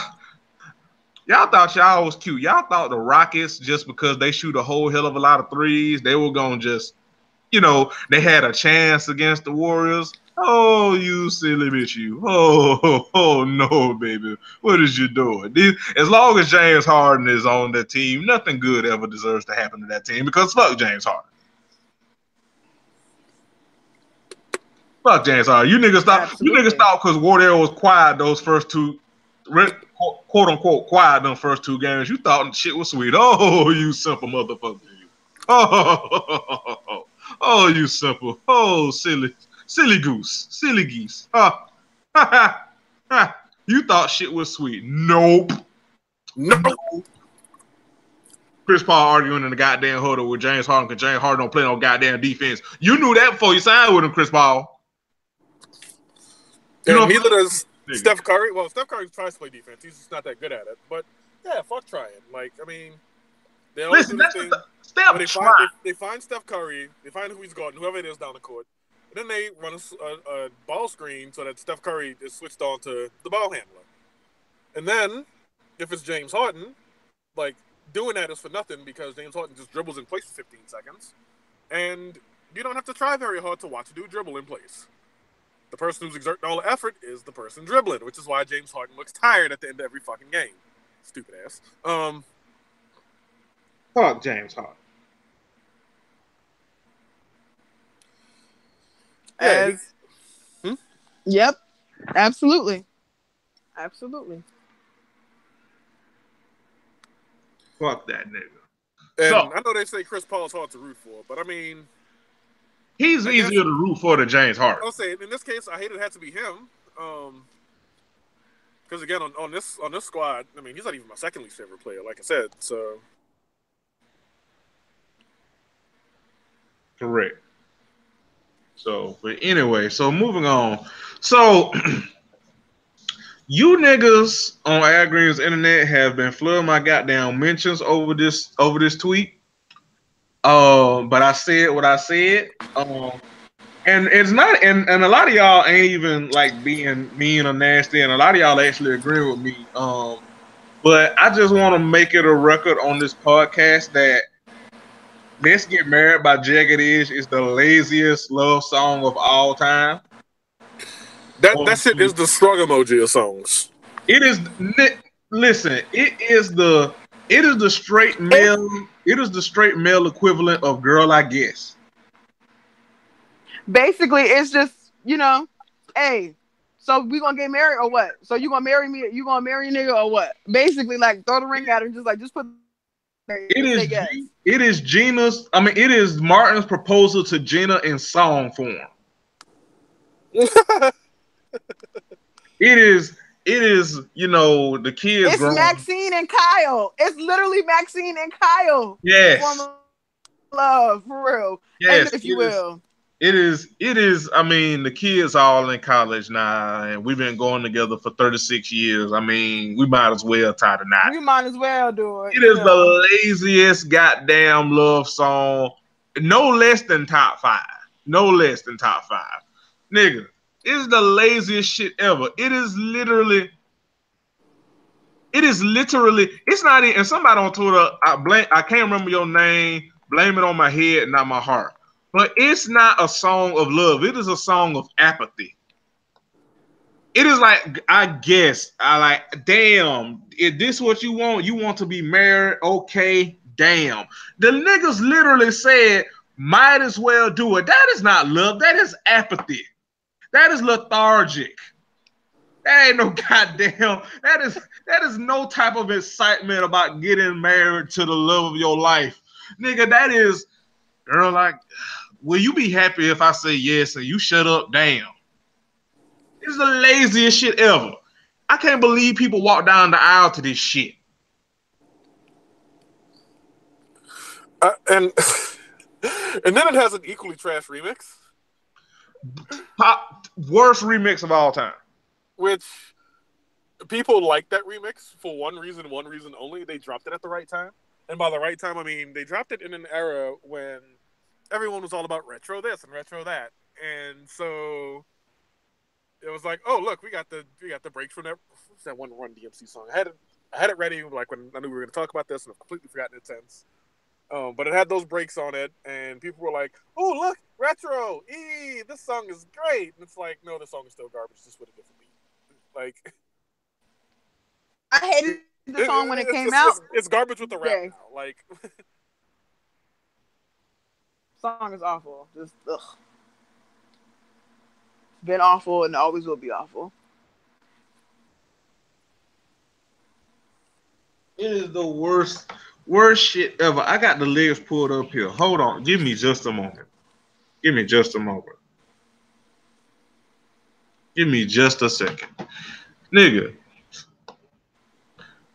Speaker 1: thought y'all was cute. Y'all thought the Rockets, just because they shoot a whole hell of a lot of threes, they were gonna just, they had a chance against the Warriors. Oh, you silly bitch, you. Oh, no, baby. What is you doing? As long as James Harden is on that team, nothing good ever deserves to happen to that team because fuck James Harden. Fuck James Harden. You niggas stop. Absolutely. You niggas stop because Wardell was quiet those first two, quote unquote, quiet them first two games. You thought shit was sweet. Oh, you simple motherfucker. Oh, you simple. Oh, silly goose. Silly geese. You thought shit was sweet. Nope. Chris Paul arguing in the goddamn huddle with James Harden because James Harden don't play no goddamn defense. You knew that before you signed with him, Chris Paul.
Speaker 2: And neither does Steph Curry. Well, Steph Curry tries to play defense. He's just not that good at it. But yeah, fuck trying. Like, I mean, they always do this thing. They find Steph Curry. They find who he's guarding, whoever it is down the court. And then they run a ball screen so that Steph Curry is switched on to the ball handler. And then, if it's James Harden, like, doing that is for nothing because James Harden just dribbles in place for 15 seconds. And you don't have to try very hard to watch a dude dribble in place. The person who's exerting all the effort is the person dribbling, which is why James Harden looks tired at the end of every fucking game. Stupid ass.
Speaker 1: Fuck James Harden.
Speaker 3: Yep. Absolutely.
Speaker 1: Fuck that nigga.
Speaker 2: And I know they say Chris Paul's hard to root for, but I mean,
Speaker 1: he's easier to root for than James Harden.
Speaker 2: I'll say in this case, I hate it had to be him. Because again, on this squad, I mean, he's not even my second least favorite player, like I said. So
Speaker 1: correct. So, but anyway, so moving on. So you niggas on Al Green's internet have been flooding my goddamn mentions over this tweet. But I said what I said. And it's not, and a lot of y'all ain't even like being mean or nasty, and a lot of y'all actually agree with me. But I just want to make it a record on this podcast that "Let's Get Married" by Jagged Edge is the laziest love song of all time.
Speaker 2: That shit is the shrug emoji of songs.
Speaker 1: It is. Listen, it is the straight male. It is the straight male equivalent of "Girl, I Guess."
Speaker 3: Basically, it's just, hey, so we gonna get married or what? So you gonna marry me? You gonna marry a nigga or what? Basically, like, throw the ring at him, just put.
Speaker 1: It is Gina's. I mean, it is Martin's proposal to Gina in song form. It is. The kids.
Speaker 3: It's grown. Maxine and Kyle. It's literally Maxine and Kyle.
Speaker 1: Yes.
Speaker 3: Love, for real.
Speaker 1: Yes,
Speaker 3: if you will.
Speaker 1: It is. I mean, the kids are all in college now, and we've been going together for 36 years. I mean, we might as well tie the knot.
Speaker 3: We might as well do it.
Speaker 1: It is the laziest goddamn love song. No less than top 5. No less than top 5. Nigga, it's the laziest shit ever. It is literally. It's not even. And somebody on Twitter, I can't remember your name. Blame it on my head, not my heart. But it's not a song of love. It is a song of apathy. It is like, I guess, I like, damn, is this what you want? You want to be married? Okay, damn. The niggas literally said, might as well do it. That is not love. That is apathy. That is lethargic. That ain't no goddamn. That is no type of excitement about getting married to the love of your life, nigga. That is, girl. Like, will you be happy if I say yes and you shut up? Damn. It's the laziest shit ever. I can't believe people walk down the aisle to this shit.
Speaker 2: And and then it has an equally trash remix.
Speaker 1: Worst remix of all time.
Speaker 2: Which people like that remix for one reason only. They dropped it at the right time. And by the right time, I mean they dropped it in an era when everyone was all about retro this and retro that. And so it was like, oh look, we got the break from that. What's that one Run DMC song? I had it ready like when I knew we were going to talk about this, and I've completely forgotten it since. But it had those breaks on it, and people were like, "Oh, look, retro! This song is great." And it's like, no, the song is still garbage, just with a different beat. Like,
Speaker 3: I hated the song when it came out.
Speaker 2: It's garbage with the rap now. Like,
Speaker 3: song is awful. Just ugh. It's been awful and always will be awful.
Speaker 1: It is the worst shit ever. I got the lyrics pulled up here. Hold on. Give me just a moment. Give me just a moment. Give me just a second. Nigga.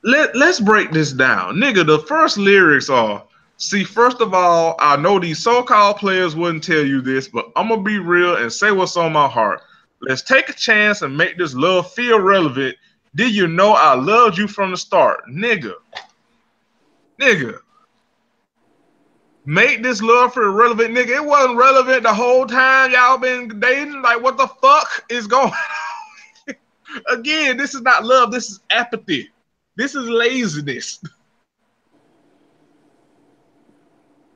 Speaker 1: Let's break this down. Nigga, the first lyrics are, see, first of all, I know these so-called players wouldn't tell you this, but I'm going to be real and say what's on my heart. Let's take a chance and make this love feel relevant. Did you know I loved you from the start? Nigga. Make this love feel relevant, nigga. It wasn't relevant the whole time y'all been dating. Like, what the fuck is going on? Again, this is not love. This is apathy. This is laziness.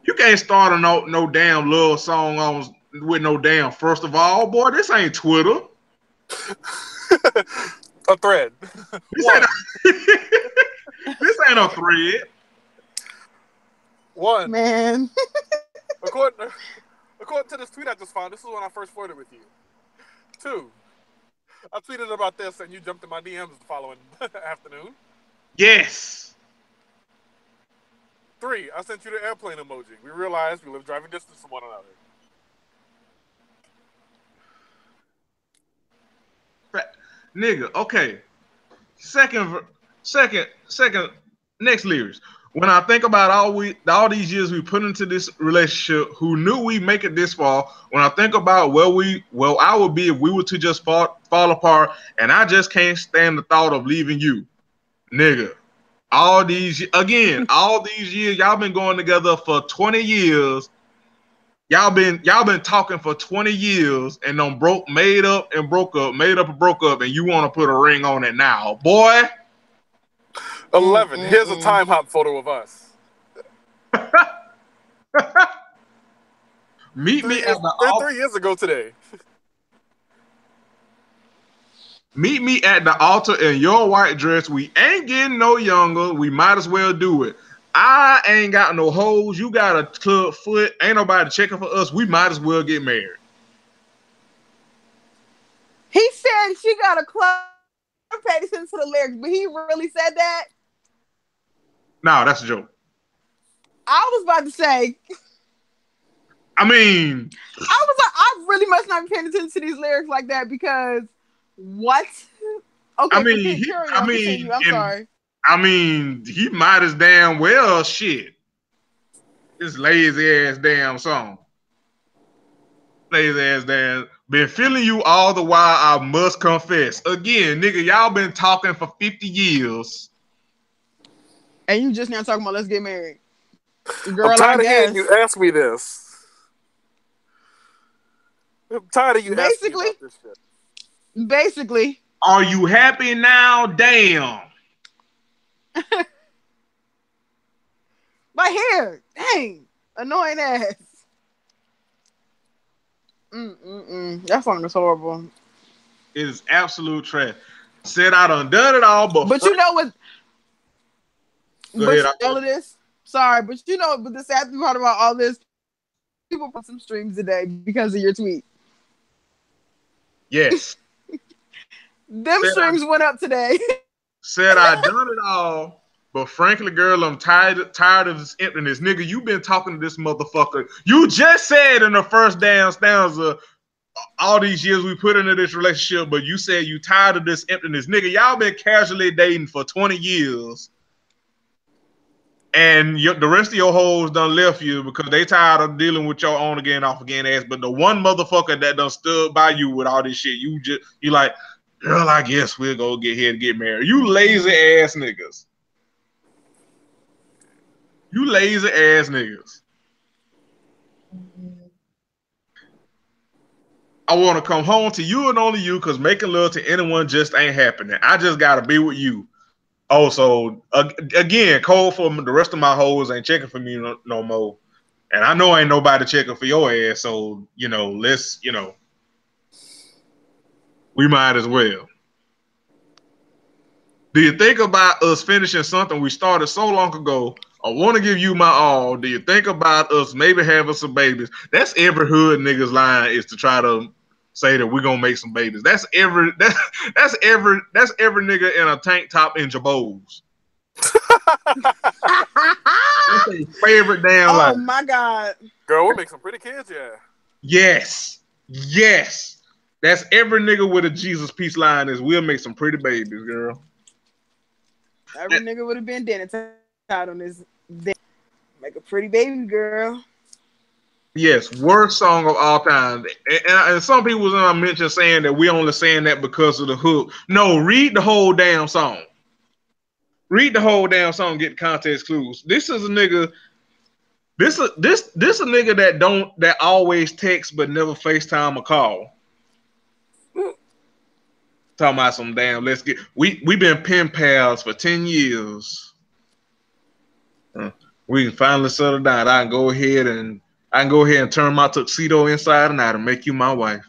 Speaker 1: You can't start a no damn love song on with no damn. First of all, boy, this ain't Twitter.
Speaker 2: A thread.
Speaker 1: This ain't a thread.
Speaker 2: One.
Speaker 3: Man.
Speaker 2: according to this tweet I just found, this is when I first flirted with you. 2, I tweeted about this and you jumped in my DMs the following afternoon.
Speaker 1: Yes.
Speaker 2: 3, I sent you the airplane emoji. We realized we live driving distance from one another.
Speaker 1: Nigga, okay. Second, next lyrics. When I think about all these years we put into this relationship, who knew we make it this far? When I think about where I would be if we were to just fall apart, and I just can't stand the thought of leaving you, nigga. All these years, y'all been going together for 20 years. Y'all been talking for 20 years and made up and broke up, and you want to put a ring on it now, boy.
Speaker 2: 11. Here's a time hop photo of us.
Speaker 1: Meet me at the altar.
Speaker 2: 3 years ago today.
Speaker 1: Meet me at the altar in your white dress. We ain't getting no younger. We might as well do it. I ain't got no hoes. You got a club foot. Ain't nobody checking for us. We might as well get married.
Speaker 3: He said she got a club. I paid attention to the lyrics, but he really said that?
Speaker 1: No, that's a joke.
Speaker 3: I was about to say.
Speaker 1: I mean,
Speaker 3: I was like, I really must not be paying attention to these lyrics like that because what? Okay, I'm sorry.
Speaker 1: I mean, he might as damn well shit. This lazy ass damn song. Lazy ass damn. Been feeling you all the while, I must confess. Again, nigga, y'all been talking for 50 years.
Speaker 3: And you just now talking about let's get married. Girl,
Speaker 2: I'm tired of hearing you ask me this. I'm tired of you asking me about this shit.
Speaker 3: Basically.
Speaker 1: Are you happy now? Damn.
Speaker 3: My hair. Dang. Annoying ass. That song is horrible.
Speaker 1: It is absolute trash. Said I done it all, but
Speaker 3: you know what?
Speaker 1: Go ahead.
Speaker 3: All of this. Sorry, but the sad part about all this, people put some streams today because of your tweet.
Speaker 1: Yes.
Speaker 3: Them streams went up today.
Speaker 1: Said I done it all, but frankly, girl, I'm tired of this emptiness. Nigga, you been talking to this motherfucker. You just said in the first damn stanza, all these years we put into this relationship, but you said you tired of this emptiness. Nigga, y'all been casually dating for 20 years. And the rest of your hoes done left you because they tired of dealing with your on again, off again ass. But the one motherfucker that done stood by you with all this shit, you like, girl, I guess we'll go get here and get married. You lazy ass niggas. You lazy ass niggas. I want to come home to you and only you because making love to anyone just ain't happening. I just got to be with you. Oh, so again, Cole for the rest of my hoes ain't checking for me no more. And I know ain't nobody checking for your ass. So, let's, we might as well. Do you think about us finishing something we started so long ago? I want to give you my all. Do you think about us maybe having some babies? That's every hood nigga's line is to try to say that we're gonna make some babies. That's every nigga in a tank top in Jabos. That's their favorite damn line.
Speaker 3: Oh my God.
Speaker 2: Girl, we'll make some pretty kids, yeah.
Speaker 1: Yes. That's every nigga with a Jesus peace line is we'll make some pretty babies, girl.
Speaker 3: Every nigga would have been dead tied on this. Make a pretty baby girl.
Speaker 1: Yes, worst song of all time. And some people was mentioned saying that we only saying that because of the hook. No, read the whole damn song. Read the whole damn song, get the context clues. This is a nigga. This a nigga that always text but never FaceTime or call. Talking about some damn. We been pen pals for 10 years. We can finally settle down. I can go ahead and turn my tuxedo inside and out and make you my wife.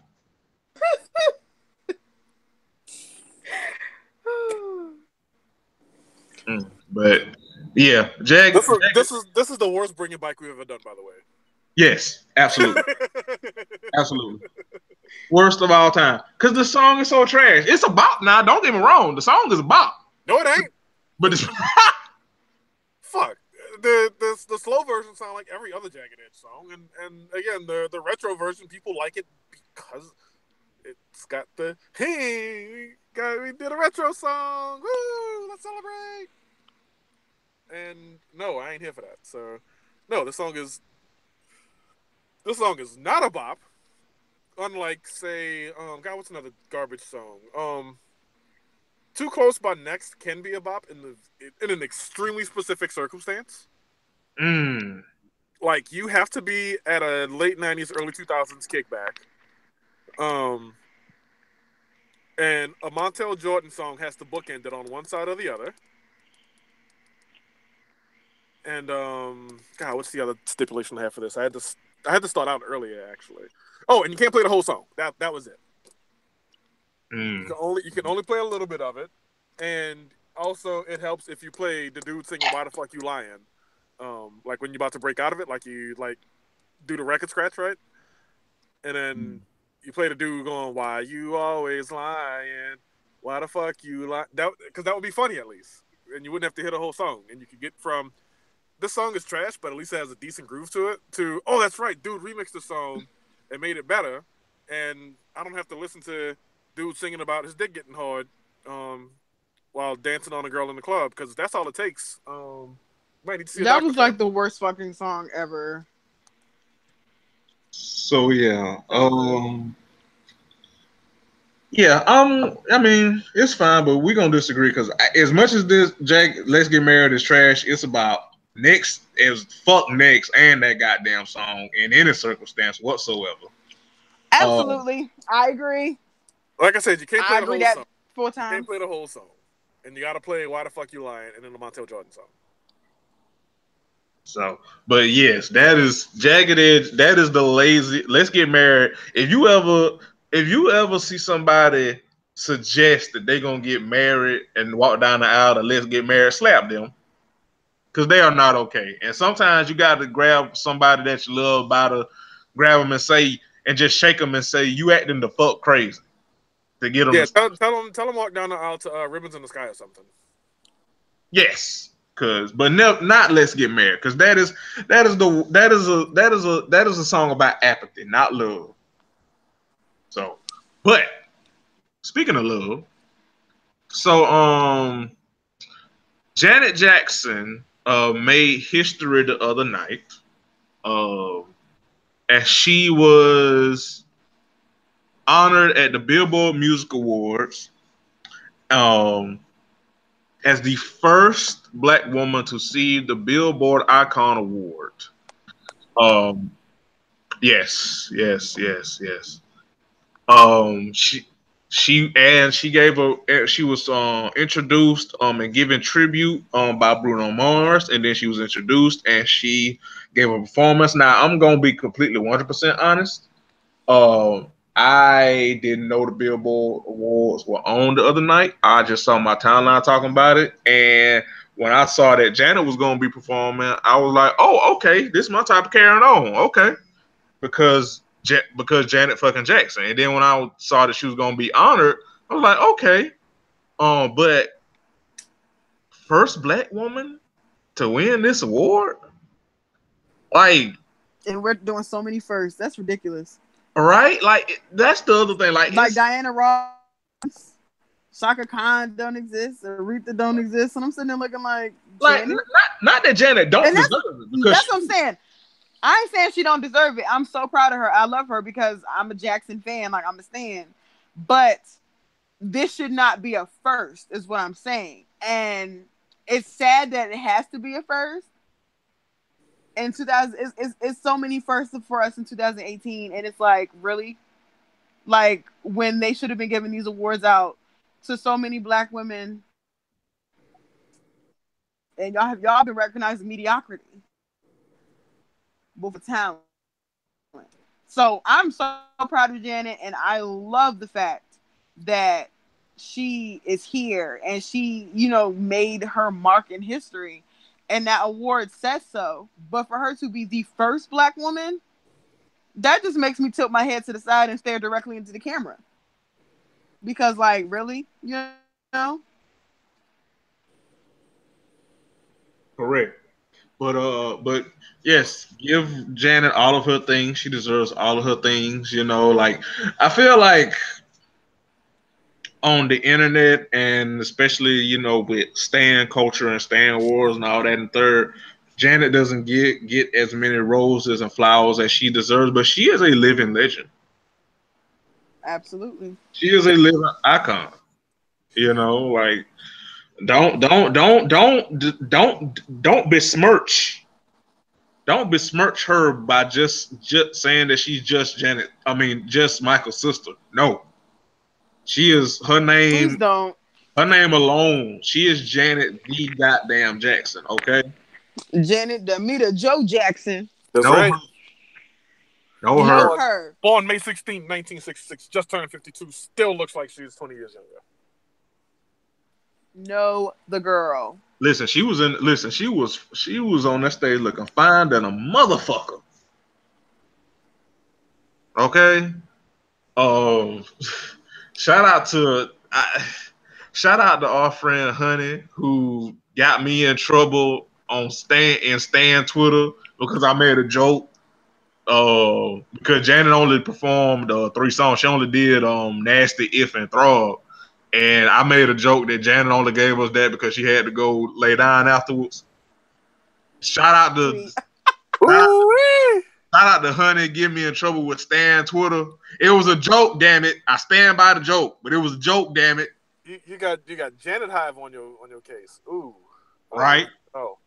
Speaker 1: But yeah, Jag.
Speaker 2: This is the worst bringing bike we've ever done, by the way.
Speaker 1: Yes, absolutely, absolutely. Worst of all time. Because the song is so trash. It's a bop now. Don't get me wrong. The song is a bop.
Speaker 2: No, it ain't.
Speaker 1: But it's
Speaker 2: fuck. The slow version sound like every other Jagged Edge song, and again the retro version people like it because it's got the we did a retro song, woo, let's celebrate. And no, I ain't here for that. So no, this song is not a bop. Unlike say, God, what's another garbage song? Too Close by Next can be a bop in an extremely specific circumstance. Like you have to be at a late 90s, early 2000s kickback. And a Montel Jordan song has to bookend it on one side or the other. And God, what's the other stipulation I have for this? I had to start out earlier actually. Oh, and you can't play the whole song. That was it. You can only play a little bit of it, and also it helps if you play the dude singing "Why the Fuck You Lying," like when you're about to break out of it, like you do the record scratch right, and then you play the dude going "Why you always lying, why the fuck you lie," because that would be funny at least, and you wouldn't have to hear the whole song, and you could get from this song is trash, but at least it has a decent groove to it. To oh, that's right, dude remixed the song and made it better, and I don't have to listen to dude singing about his dick getting hard while dancing on a girl in the club, because that's all it takes. Might need to see
Speaker 3: that was like the worst fucking song ever.
Speaker 1: So yeah, I mean it's fine, but we're gonna disagree because as much as this Let's Get Married is trash, it's about Next is fuck Next and that goddamn song in any circumstance whatsoever.
Speaker 3: Absolutely, I agree.
Speaker 2: Like I said, you can't play the whole song.
Speaker 3: 4 times.
Speaker 2: You can't play the whole song, and you got to play "Why the Fuck You Lying" and then the Montel Jordan song.
Speaker 1: So, but yes, that is Jagged Edge. That is the lazy. Let's get married. If you ever see somebody suggest that they gonna get married and walk down the aisle to let's get married, slap them because they are not okay. And sometimes you got to grab somebody that you love by the grab them and say and just shake them and say you acting the fuck crazy to get them.
Speaker 2: Yeah,
Speaker 1: To,
Speaker 2: tell them walk down the aisle to Ribbons in the Sky or something.
Speaker 1: yes. But not let's get married, because that is a song about apathy, not love. So, but speaking of love, so Janet Jackson made history the other night, uh, as she was honored at the Billboard Music Awards, um, as the first Black woman to receive the Billboard Icon Award. Um, yes, yes, yes, yes. She gave she was introduced and given tribute by Bruno Mars, and then she was introduced and she gave a performance. Now I'm gonna be completely 100% honest. Um, I didn't know the Billboard Awards were on the other night. I just saw my timeline talking about it, and when I saw that Janet was gonna be performing, I was like, "Oh, okay, this is my type of carrying on." Okay, because Janet fucking Jackson. And then when I saw that she was gonna be honored, I was like, okay. But first Black woman to win this award, like,
Speaker 3: And we're doing so many firsts. That's ridiculous.
Speaker 1: right? Like that's the other thing.
Speaker 3: Like Diana Ross, Shaka Khan don't exist, Aretha don't exist, and I'm sitting there looking like Janet.
Speaker 1: Not that Janet don't
Speaker 3: And
Speaker 1: deserve it, because
Speaker 3: that's what I'm saying. I ain't saying she don't deserve it. I'm so proud of her. I love her because I'm a Jackson fan. Like, I'm a stan. But this should not be a first, is what I'm saying. And it's sad that it has to be a first. In 2000, it's so many firsts for us in 2018, and it's like, really, like, when they should have been giving these awards out to so many Black women, and y'all been recognizing mediocrity before talent. So I'm so proud of Janet, and I love the fact that she is here and she, made her mark in history, and that award says so. But for her to be the first Black woman, that just makes me tilt my head to the side and stare directly into the camera. Because, like, really, know?
Speaker 1: Correct. But yes, give Janet all of her things. She deserves all of her things. Like I feel like on the internet, and especially with Stan culture and Stan wars and all that, and third, Janet doesn't get as many roses and flowers as she deserves, but she is a living legend.
Speaker 3: Absolutely.
Speaker 1: She is a living icon. Like don't besmirch her by just saying that she's just Janet. I mean, just Michael's sister. No, she is her name.
Speaker 3: Please don't.
Speaker 1: Her name alone, she is Janet the goddamn Jackson. Okay,
Speaker 3: Janet Demita Joe Jackson.
Speaker 2: That's
Speaker 1: know
Speaker 2: right.
Speaker 1: her. Know her.
Speaker 3: her.
Speaker 2: Born May 16, 1966, just turned 52, still looks like she's 20 years younger.
Speaker 3: Know the girl.
Speaker 1: Listen, she was on that stage looking fine than a motherfucker. Okay. Shout out to our friend Honey, who got me in trouble on Stan Twitter because I made a joke. Because Janet only performed 3 songs. She only did Nasty, If, and Throb. And I made a joke that Janet only gave us that because she had to go lay down afterwards. Shout out to Honey, get me in trouble with Stan Twitter. It was a joke, damn it. I stand by the joke, but it was a joke, damn it.
Speaker 2: You got Janet Hive on your case. Ooh.
Speaker 1: Right.
Speaker 2: Oh.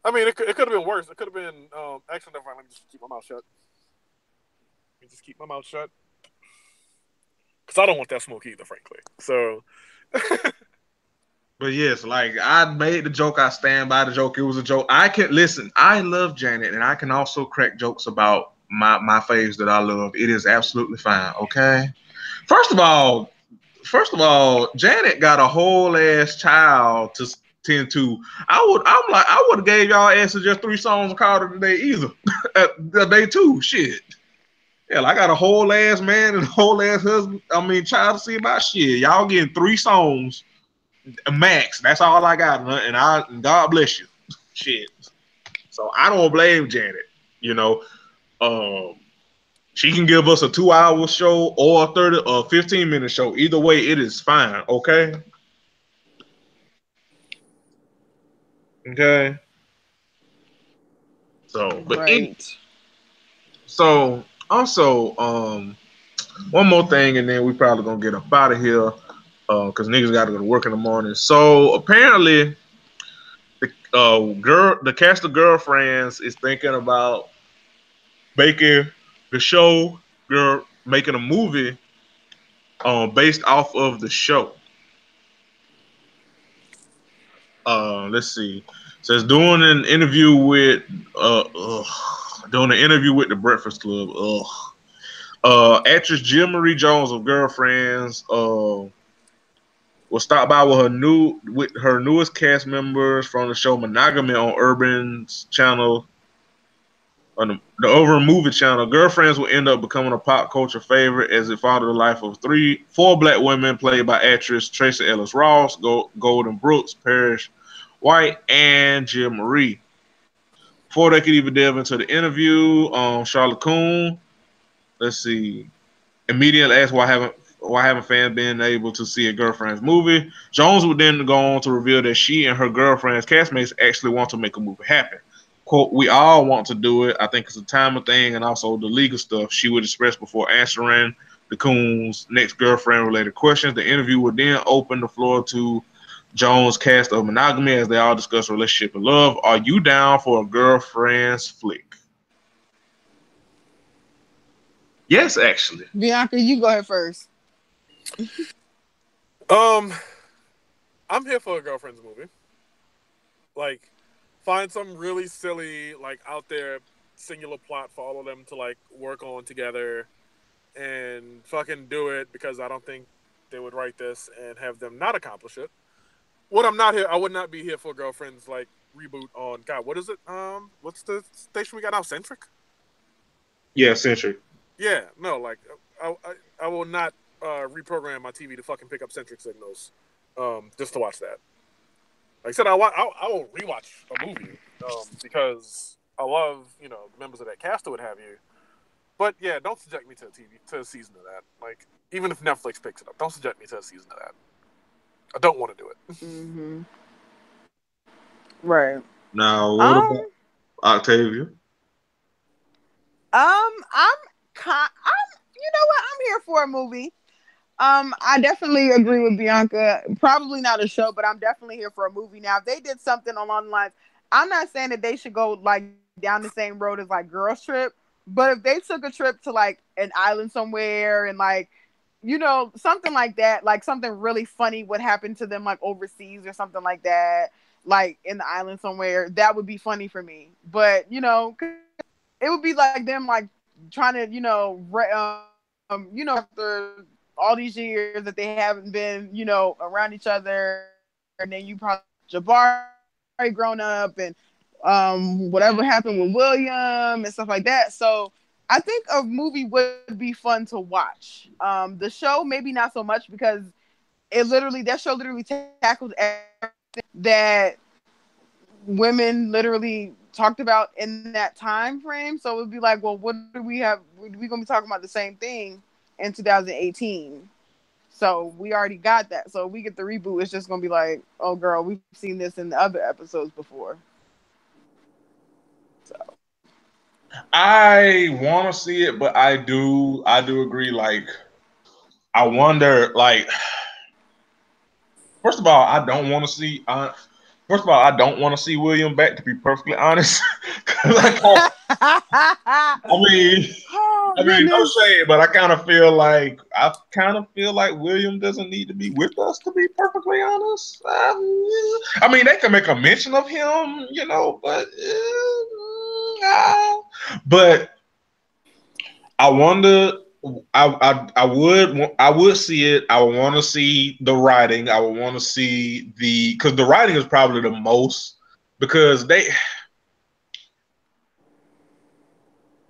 Speaker 2: I mean, it could have been worse. It could have been actually never mind. Let me just keep my mouth shut. Because I don't want that smoke either, frankly. So
Speaker 1: But yes, like I made the joke, I stand by the joke. It was a joke. I can listen. I love Janet, and I can also crack jokes about my faves that I love. It is absolutely fine. Okay. First of all, Janet got a whole ass child to tend to. I would have gave y'all answer just 3 songs and called it a day either. A day too. Shit. Hell, I got a whole ass man and a whole ass husband. I mean, child to see about shit. Y'all getting 3 songs max. That's all I got, and God bless you. Shit. So I don't blame Janet. You know, um, she can give us a 2-hour show or a 30 or 15-minute show. Either way, it is fine. Okay. Okay. So, but
Speaker 3: Right.
Speaker 1: so also, one more thing, and then we probably gonna get up out of here, because niggas got to go to work in the morning. So apparently, the cast of Girlfriends is thinking about making the show, making a movie, based off of the show. Let's see. Says doing an interview with the Breakfast Club. Actress Jill Marie Jones of Girlfriends will stop by with her newest cast members from the show Monogamy on Urban's channel. On the Over movie channel, Girlfriends will end up becoming a pop culture favorite as it followed the life of four black women played by actress Tracy Ellis Ross, Golden Brooks, Parrish White, and Jill Marie. Before they could even delve into the interview, Charlotte Coon, let's see, immediately asked why haven't fans been able to see a Girlfriends movie. Jones would then go on to reveal that she and her Girlfriends castmates actually want to make a movie happen. Quote, we all want to do it. I think it's a timing thing and also the legal stuff, she would express before answering the Coon's next girlfriend-related questions. The interview would then open the floor to Jones' cast of Monogamy as they all discuss relationship and love. Are you down for a Girlfriends flick? Yes, actually.
Speaker 3: Bianca, you go ahead first.
Speaker 2: I'm here for a Girlfriends movie. Like, find some really silly, like, out there singular plot for all of them to, like, work on together and fucking do it, because I don't think they would write this and have them not accomplish it. I would not be here for Girlfriends, like, reboot on, God, what is it? What's the station we got now? Centric?
Speaker 1: Yeah, Centric.
Speaker 2: Yeah, no, like, I will not reprogram my TV to fucking pick up Centric signals just to watch that. Like I said, I will rewatch a movie because I love, the members of that cast or what have you. But yeah, don't subject me to a season of that. Like, even if Netflix picks it up, don't subject me to a season of that. I don't want to do it.
Speaker 3: Mm-hmm. Right.
Speaker 1: Now, what about Octavia?
Speaker 3: You know what? I'm here for a movie. I definitely agree with Bianca. Probably not a show, but I'm definitely here for a movie. Now, if they did something along the lines, I'm not saying that they should go like down the same road as like Girls Trip, but if they took a trip to like an island somewhere and like, something like that, like something really funny would happen to them like overseas or something like that, like in the island somewhere, that would be funny for me. But it would be like them like trying to after all these years that they haven't been around each other, and then you probably Jabari grown up and whatever happened with William and stuff like that. So I think a movie would be fun to watch. The show maybe not so much, because that show literally tackles everything that women literally talked about in that time frame. So it would be like, well, what do we have? We're gonna be talking about the same thing in 2018. So we already got that. So we get the reboot, it's just gonna be like, oh girl, we've seen this in the other episodes before. So
Speaker 1: I want to see it, but I do agree. Like, I wonder. Like, first of all, I don't want to see. First of all, I don't want to see William back, to be perfectly honest. Like, I mean, I mean, no shade, but I kind of feel like William doesn't need to be with us. To be perfectly honest, I mean, they can make a mention of him, but I wonder. I would see it. I would want to see the writing. I would want to see because the writing is probably the most because they.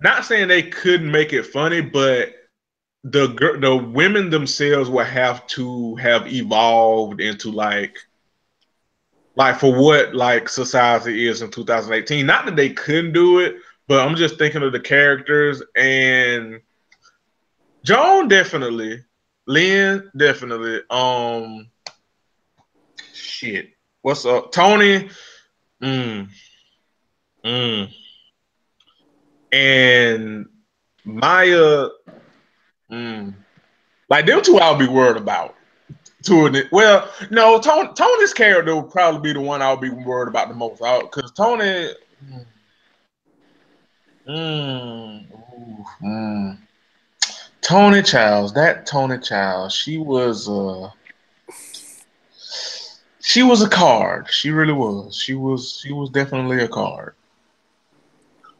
Speaker 1: Not saying they couldn't make it funny, but the women themselves will have to have evolved into like for what like society is in 2018. Not that they couldn't do it, but I'm just thinking of the characters and Joan definitely, Lynn definitely. Shit, what's up, Tony? Mm, mm. And Maya. Like them two, I'll be worried about. Well, no, Tony's character would probably be the one I'll be worried about the most. Because Tony, Tony Childs, she was a card. She really was. She was definitely a card.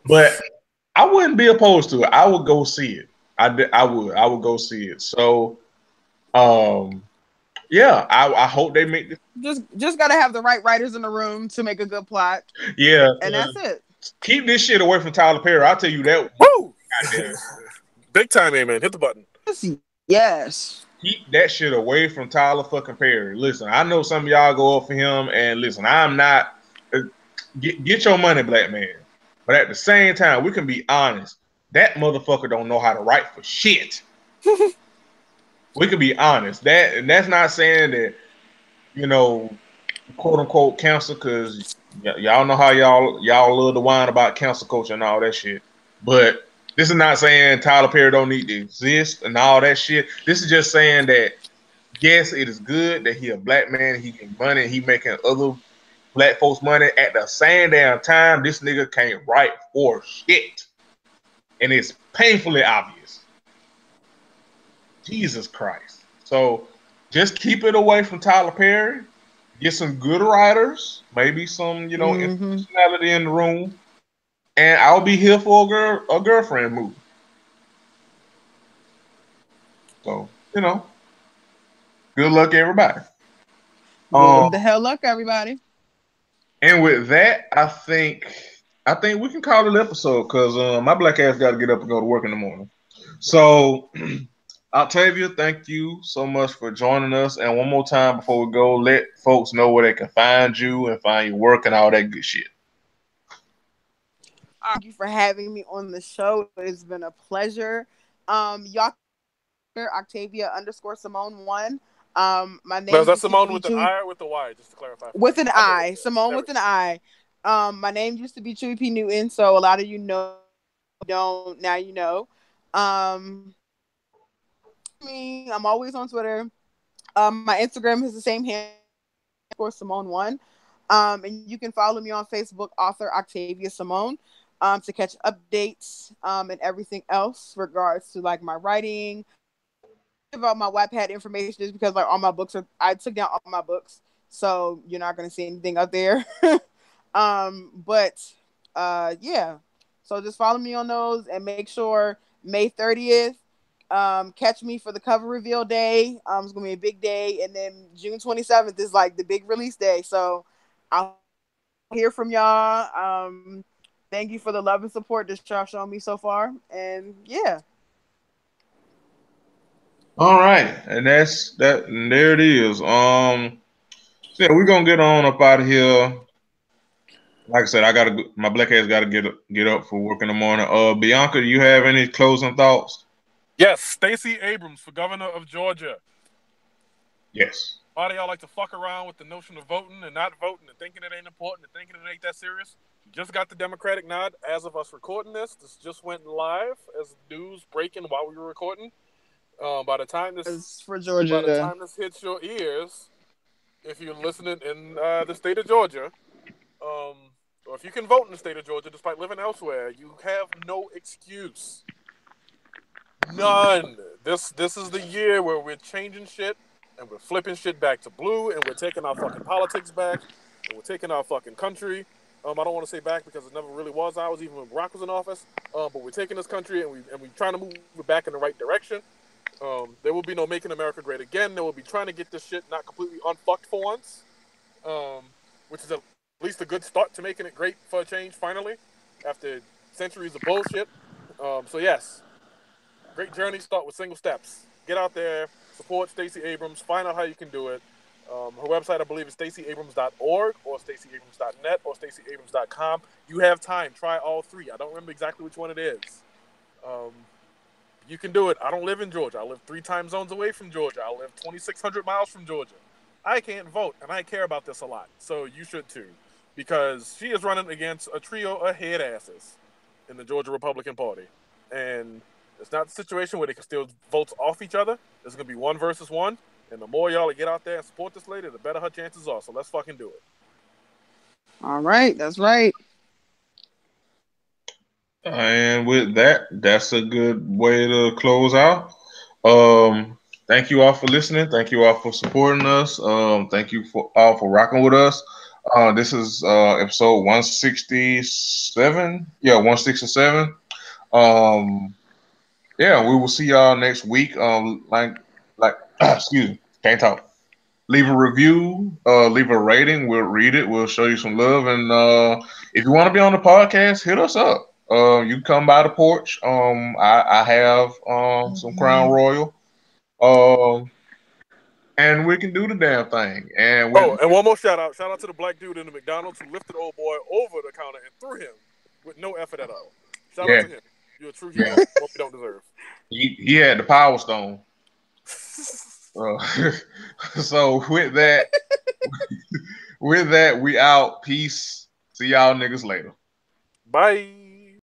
Speaker 1: But I wouldn't be opposed to it. I would go see it. I would go see it. So, yeah, I hope they make
Speaker 3: this. Just gotta have the right writers in the room to make a good plot.
Speaker 1: Yeah,
Speaker 3: and that's it.
Speaker 1: Keep this shit away from Tyler Perry. I'll tell you that.
Speaker 2: Woo! Big time, man. Hit the button.
Speaker 3: Yes.
Speaker 1: Keep that shit away from Tyler fucking Perry. Listen, I know some of y'all go up for him, and listen, I'm not. Get your money, black man. But at the same time, we can be honest. That motherfucker don't know how to write for shit. We can be honest. That's not saying that, quote unquote cancel, because y'all know how y'all love to whine about cancel culture and all that shit. But this is not saying Tyler Perry don't need to exist and all that shit. This is just saying that yes, it is good that he a black man, he getting money, he making other black folks money. At the same damn time, this nigga can't write for shit. And it's painfully obvious. Jesus Christ. So just keep it away from Tyler Perry. Get some good writers, maybe some, intentionality in the room. And I'll be here for a girlfriend movie. So, good luck, everybody.
Speaker 3: The hell luck, everybody.
Speaker 1: And with that, I think we can call it an episode because my black ass got to get up and go to work in the morning. So, Octavia, thank you so much for joining us. And one more time before we go, let folks know where they can find you and find your work and all that good shit.
Speaker 3: Thank you for having me on the show. It's been a pleasure. Y'all, Octavia _Simone1. My name
Speaker 2: is that Simone with an I or with the Y? Just to clarify.
Speaker 3: With an I. Simone with an I. My name used to be Chewy P. Newton, so a lot of you know, don't now you know. Me, I'm always on Twitter. My Instagram is the same handle, Simone1. And you can follow me on Facebook, author Octavia Simone, to catch updates and everything else regards to like my writing. About my Wattpad information just because like all my books I took down all my books, so you're not gonna see anything up there. Yeah. So just follow me on those and make sure May 30th. Catch me for the cover reveal day. It's gonna be a big day, and then June 27th is like the big release day. So I'll hear from y'all. Thank you for the love and support that y'all shown me so far, and yeah.
Speaker 1: All right, and that's that. And there it is. So yeah, we're gonna get on up out of here. Like I said, my black ass gotta get up for work in the morning. Bianca, do you have any closing thoughts?
Speaker 2: Yes, Stacey Abrams for governor of Georgia.
Speaker 1: Yes.
Speaker 2: Why do y'all like to fuck around with the notion of voting and not voting and thinking it ain't important and thinking it ain't that serious? You just got the Democratic nod as of us recording this. This just went live as news breaking while we were recording. By the time this hits your ears, if you're listening in the state of Georgia, or if you can vote in the state of Georgia despite living elsewhere, you have no excuse. None. This is the year where we're changing shit and we're flipping shit back to blue and we're taking our fucking politics back and we're taking our fucking country. I don't want to say back because it never really was ours, even when Barack was in office. But we're taking this country and we're trying to move it back in the right direction. There will be no making America great again. There will be trying to get this shit not completely unfucked for once, which is at least a good start to making it great for a change finally after centuries of bullshit. So yes, great journey. Start with single steps. Get out there, support Stacey Abrams. Find out how you can do it. Her website, I believe, is stacyabrams.org or stacyabrams.net or stacyabrams.com. You have time. Try all three. I don't remember exactly which one it is. Um, you can do it. I don't live in Georgia. I live 3 time zones away from Georgia. I live 2,600 miles from Georgia. I can't vote, and I care about this a lot. So you should too, because she is running against a trio of head asses in the Georgia Republican Party, and it's not the situation where they can steal votes off each other. There's going to be 1 versus 1. And the more y'all get out there and support this lady, the better her chances are. So let's fucking do it.
Speaker 3: All right. That's right.
Speaker 1: And with that, that's a good way to close out. Thank you all for listening. Thank you all for supporting us. Thank you for all for rocking with us. This is episode 167. Yeah, 167. Yeah, we will see y'all next week. Like excuse me, can't talk. Leave a review, leave a rating. We'll read it. We'll show you some love. And if you want to be on the podcast, hit us up. You can come by the porch. I have some Crown Royal. And we can do the damn thing. And
Speaker 2: Oh, and one more shout out. Shout out to the black dude in the McDonald's who lifted old boy over the counter and threw him with no effort at all. Shout out to him. You're a true hero. What we don't deserve.
Speaker 1: He had the Power Stone. So with that, we out. Peace. See y'all niggas later.
Speaker 2: Bye.